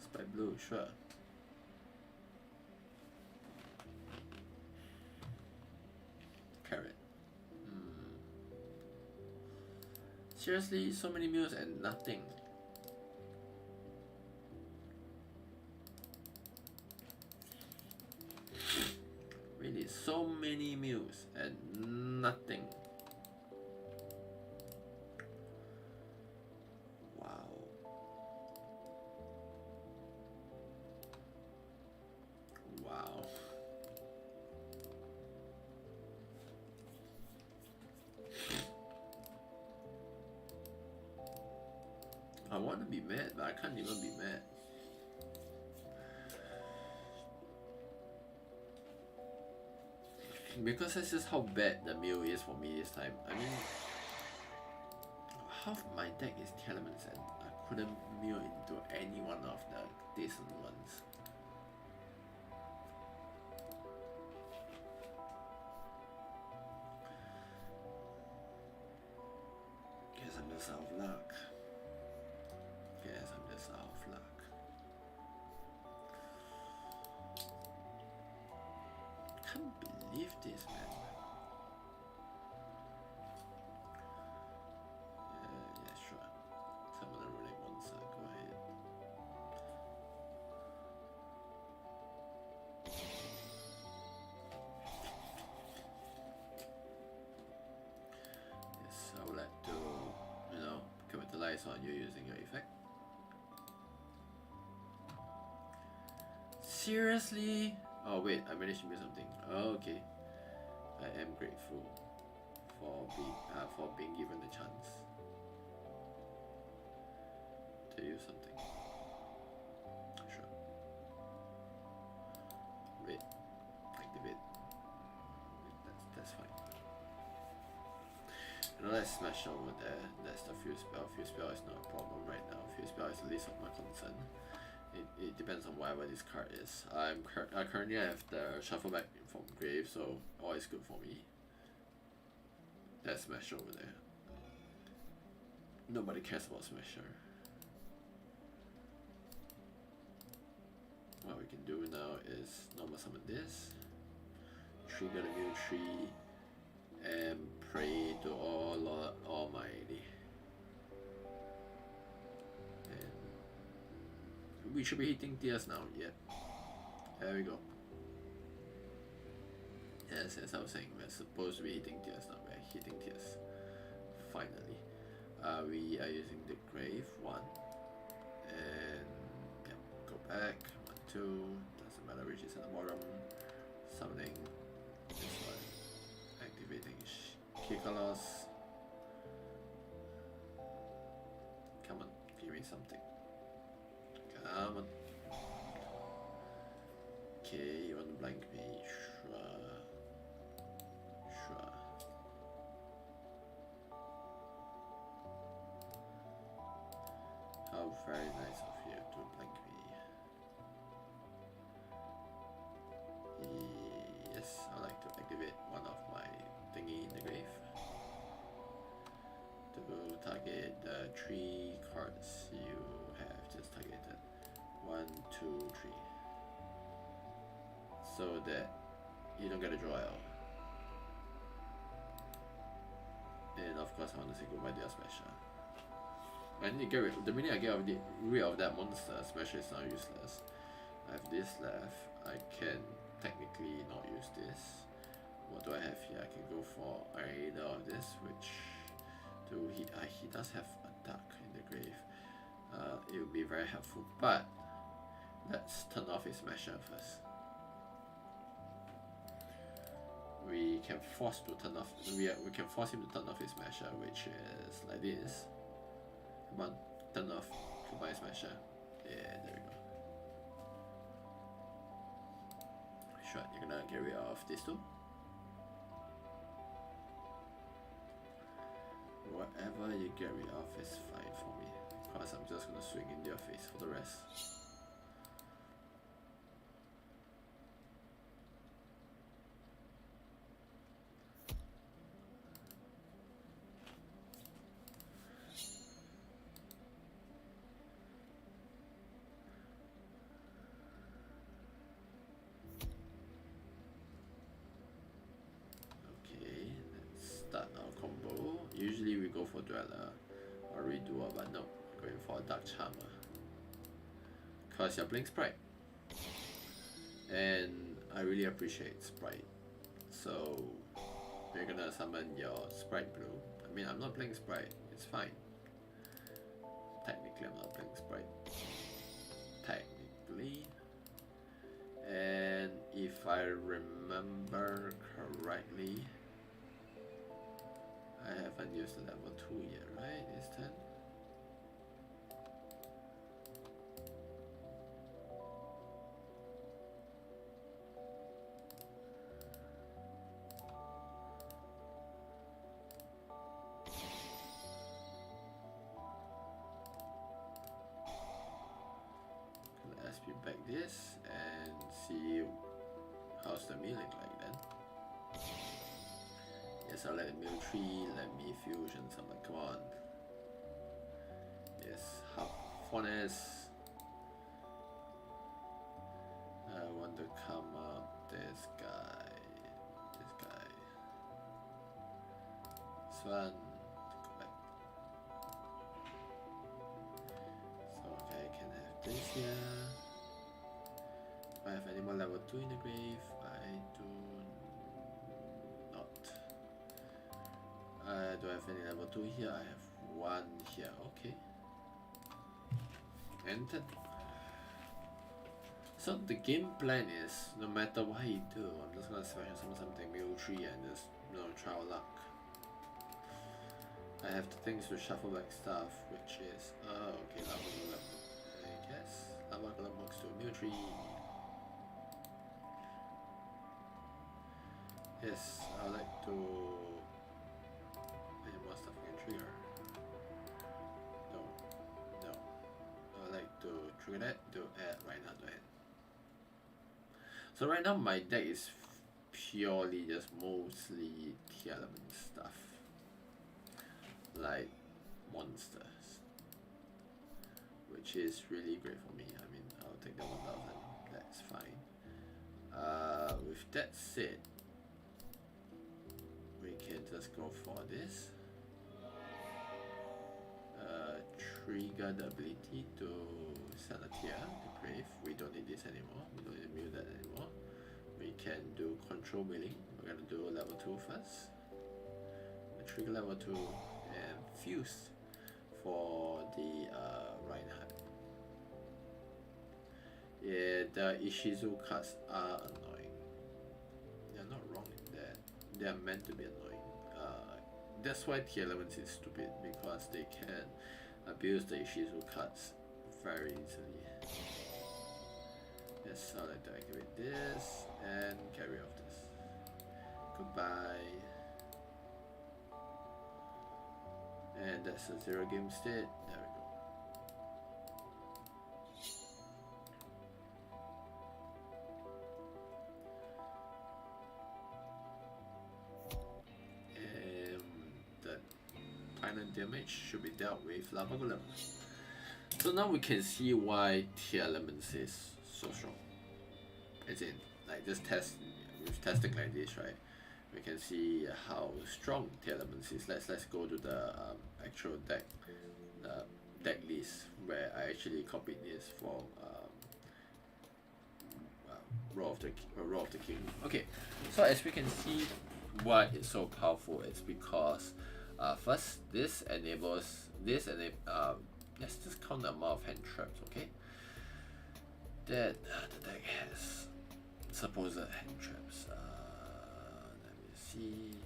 Spike blue, sure. Carrot. Seriously, so many mills and nothing. Really, so many mills and nothing. Wow. Wow. I want to be mad, but I can't even be mad. Because that's just how bad the mill is for me this time. I mean, half my deck is Teralaments and I couldn't mill into any one of the decent ones. Guess I'm just out of luck. Guess I'm just out of luck. Can't believe this, man. Yeah, sure. Some of the ruling ones, go ahead. Yes, I would like to, capitalize on you using your effect. Seriously? Oh wait, I managed to miss something. Oh, okay. I am grateful for being given the chance to use something. Sure. Wait, activate. That's fine. Let's smash over there. That's the fuse spell. Fuse spell is not a problem right now. Fuse spell is the least of my concern. It depends on whatever this card is. I currently have the shuffle back from grave, so always good for me. That's smash over there. Nobody cares about smasher. What we can do now is normal summon this, trigger the new tree, and pray to all Lord Almighty. We should be hitting tears now, yeah. There we go. Yes, as I was saying, we're supposed to be hitting tears now. We're hitting tears. Finally. We are using the grave 1. And yeah, go back. 1, 2. Doesn't matter which is in the bottom. Summoning this one. Activating Kikalos. Come on, give me something. Come on. Okay, you want to blank me? Sure. Sure. How very nice of you to blank me. Yes, I like to activate one of my thingy in the grave to target the 3 cards you have just targeted. 1, 2, 3. So that you don't get a draw out. And of course I want to say goodbye to your smasher. I need to get rid, the minute I get rid of that monster, smasher is now useless. I have this left. I can technically not use this. What do I have here? I can go for either of this, which he does have a duck in the grave. It would be very helpful, but let's turn off his smasher first. We can force to turn off. We can force him to turn off his smasher, which is like this. Come on, turn off. Goodbye, smasher. Yeah, there we go. Sure, you're gonna get rid of these two. Whatever you get rid of is fine for me, because I'm just gonna swing in your face for the rest. for Dweller or Redoer, but no, going for Dark Charmer. Because you're playing Sprite. And I really appreciate Sprite. So you're gonna summon your Sprite Blue. I mean, I'm not playing Sprite, it's fine. Technically, I'm not playing Sprite. Technically. And if I remember correctly, I haven't used the level 2 yet, right? It's 10. Let's be back this and see how's the meal look like then. Yes, I'll let the mill tree, let me fusion something, come on. Yes, hub furnace. I want to come up this guy. This one, go back. So okay, I can have this here. Do I have any more level 2 in the grave? I do not. Do I have any level 2 here? I have 1 here, okay. And then, so the game plan is, no matter what you do, I'm just gonna special summon something military and just, you know, try our luck. I have the things to shuffle back stuff, which is, okay, Lava Golem, I guess. Lava Golem works to military. Yes, I like to. Any more stuff I can trigger? No. I like to trigger that, do add right now to end. So right now my deck is purely just mostly Teralaments stuff. Like monsters. Which is really great for me. I mean, I'll take the 1000, that's fine. With that said, we can just go for this. Trigger the ability to send a tier to grave. We don't need this anymore. We don't need to mute that anymore. We can do control wheeling. We're gonna do level 2 first. Trigger level 2 and fuse for the Reinhardt. Yeah, the Ishizu cards are annoying. They're not wrong in that. They are meant to be annoying. That's why Teralaments is stupid, because they can abuse the Ishizu cards very easily. Yes, I'd like to activate this and carry off this. Goodbye. And that's a 0 game state. There we go. Damage should be dealt with Lava Golem. So now we can see why Teralaments is so strong. As in, like this test, with testing like this, right? We can see how strong Teralaments is. Let's go to the actual deck, deck list where I actually copied this from Roar of the King. Okay, so as we can see, why it's so powerful is because. First, this enables let's just count the amount of hand traps, okay? That the deck has supposed hand traps. Let me see.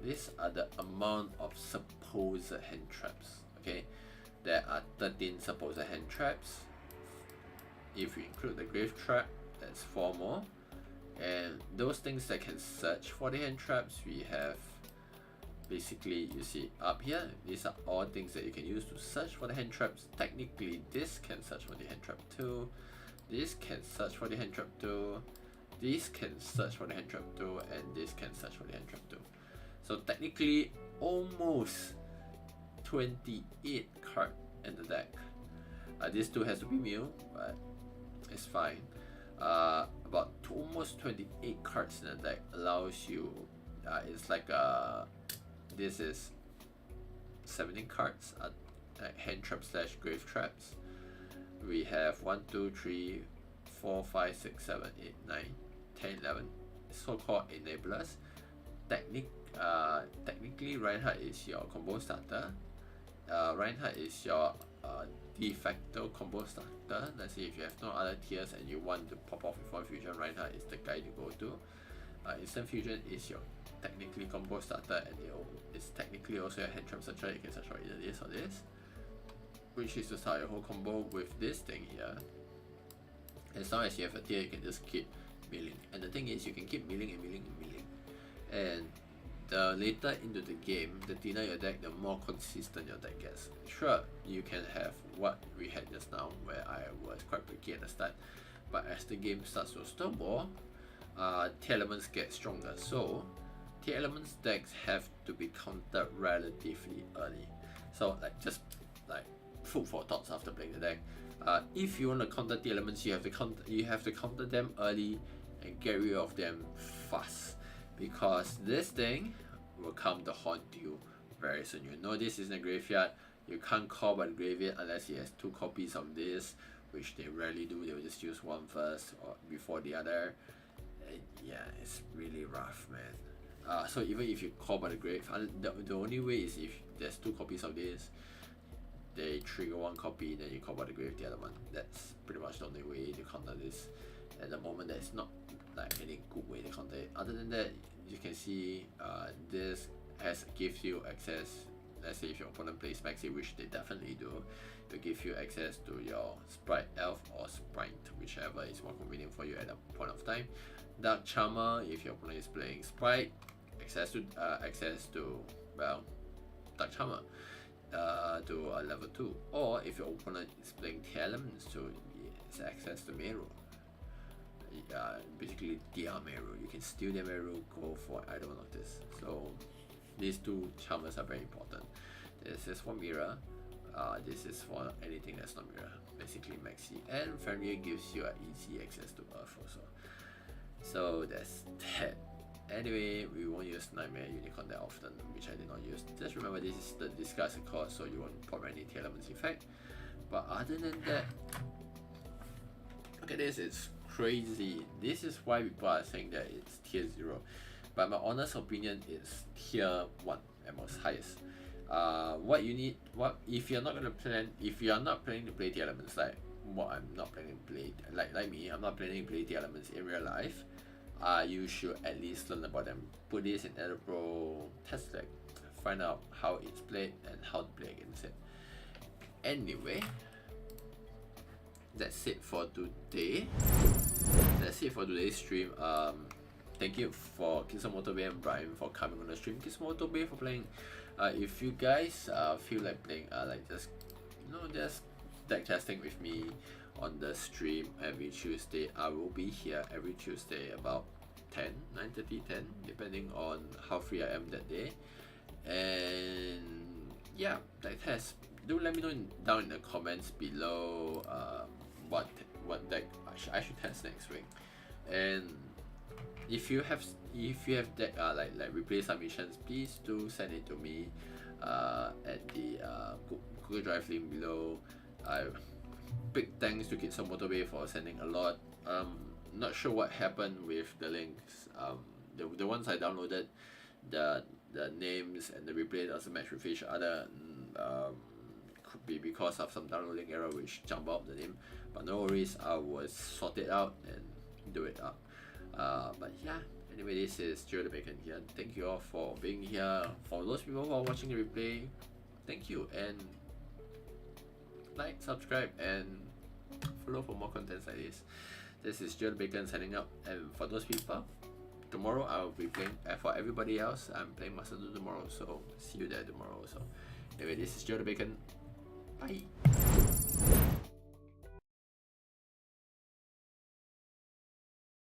These are the amount of supposed hand traps, okay? There are 13 supposed hand traps. If you include the grave trap, that's 4 more. And those things that can search for the hand traps, we have basically, you see up here, these are all things that you can use to search for the hand traps. Technically, this can search for the hand trap too. This can search for the hand trap too. This can search for the hand trap too. And this can search for the hand trap too. So technically, almost 28 cards in the deck. This too has to be new, but it's fine. About almost 28 cards in the deck allows you. It's like this is 17 cards, hand traps / grave traps. We have 1, 2, 3, 4, 5, 6, 7, 8, 9, 10, 11 so-called enablers. Technically, Reinhardt is your combo starter. Reinhardt is your de facto combo starter. Let's say if you have no other tiers and you want to pop off with one fusion, Reinhardt is the guy to go to. Instant fusion is your technically combo starter, and it's technically also your hand trap searcher. You can search for either this or this, which is to start your whole combo with this thing here. As long as you have a tier, you can just keep milling. And the thing is, you can keep milling and milling and milling. And the later into the game, the thinner your deck, the more consistent your deck gets. Sure, you can have what we had just now, where I was quite picky at the start, but as the game starts to snowball, Teralaments get stronger. So Teralaments decks have to be countered relatively early. So just food for thoughts after playing the deck. If you want to counter Teralaments, you have to counter them early and get rid of them fast, because this thing will come to haunt you very soon. You know this is in the graveyard. You can't call by the graveyard unless he has 2 copies of this, which they rarely do. They will just use one first or before the other. And yeah, it's really rough, man. So even if you call by the grave, the only way is if there's 2 copies of this, they trigger 1 copy, then you call by the grave the other one. That's pretty much the only way to counter this. At the moment, there's not any good way to counter it. Other than that, you can see this gives you access. Let's say if your opponent plays Maxi, which they definitely do, to give you access to your Sprite, Elf, or Sprite, whichever is more convenient for you at that point of time. Dark Charmer, if your opponent is playing Sprite, access to well, Dark Charmer to level 2, or if your opponent is playing Teralaments, so it's access to Meru. Basically their Meru. You can steal their Meru, go for either one of this. So these 2 charmers are very important. This is for Mirror. This is for anything that's not Mirror. Basically Maxi. And Fenrir gives you easy access to Earth also. So that's that. Anyway, we won't use Nightmare Unicorn that often, which I did not use. Just remember this is the disguise cost, so you won't pop any Teralaments effect. But other than that, look at this, it's crazy. This is why people are saying that it's tier 0. But my honest opinion is tier 1 at most highest. What you need, if you're not planning to play Teralaments, like what I'm not planning to play, like me, I'm not planning to play Teralaments in real life. You should at least learn about them. Put this in EdoPro, test deck, find out how it's played and how to play against it. Anyway, that's it for today. That's it for today's stream. Thank you for Kisamoto Bay and Brian for coming on the stream. Kisamoto Bay for playing. If you guys feel like playing, just deck testing with me on the stream every Tuesday. I will be here every Tuesday about 9:30, 10, depending on how free I am that day. And yeah, deck test. Do let me know down in the comments below what deck I should test next week. And if you have deck replay submissions, please do send it to me at the Google Drive link below. Big thanks to Kisamoto Bay for sending a lot. Not sure what happened with the links. The ones I downloaded, the names and the replay doesn't match with each other. Could be because of some downloading error which jumped out the name, but no worries, I will sort it out and do it up. But yeah, anyway, this is GeoTheBacon here. Thank you all for being here. For those people who are watching the replay, thank you, and like, subscribe, and follow for more contents like this. This is GeoTheBacon signing up, and for those people, tomorrow I will be playing. For everybody else, I'm playing Master 2 tomorrow, so see you there tomorrow. So anyway, this is GeoTheBacon. Bye.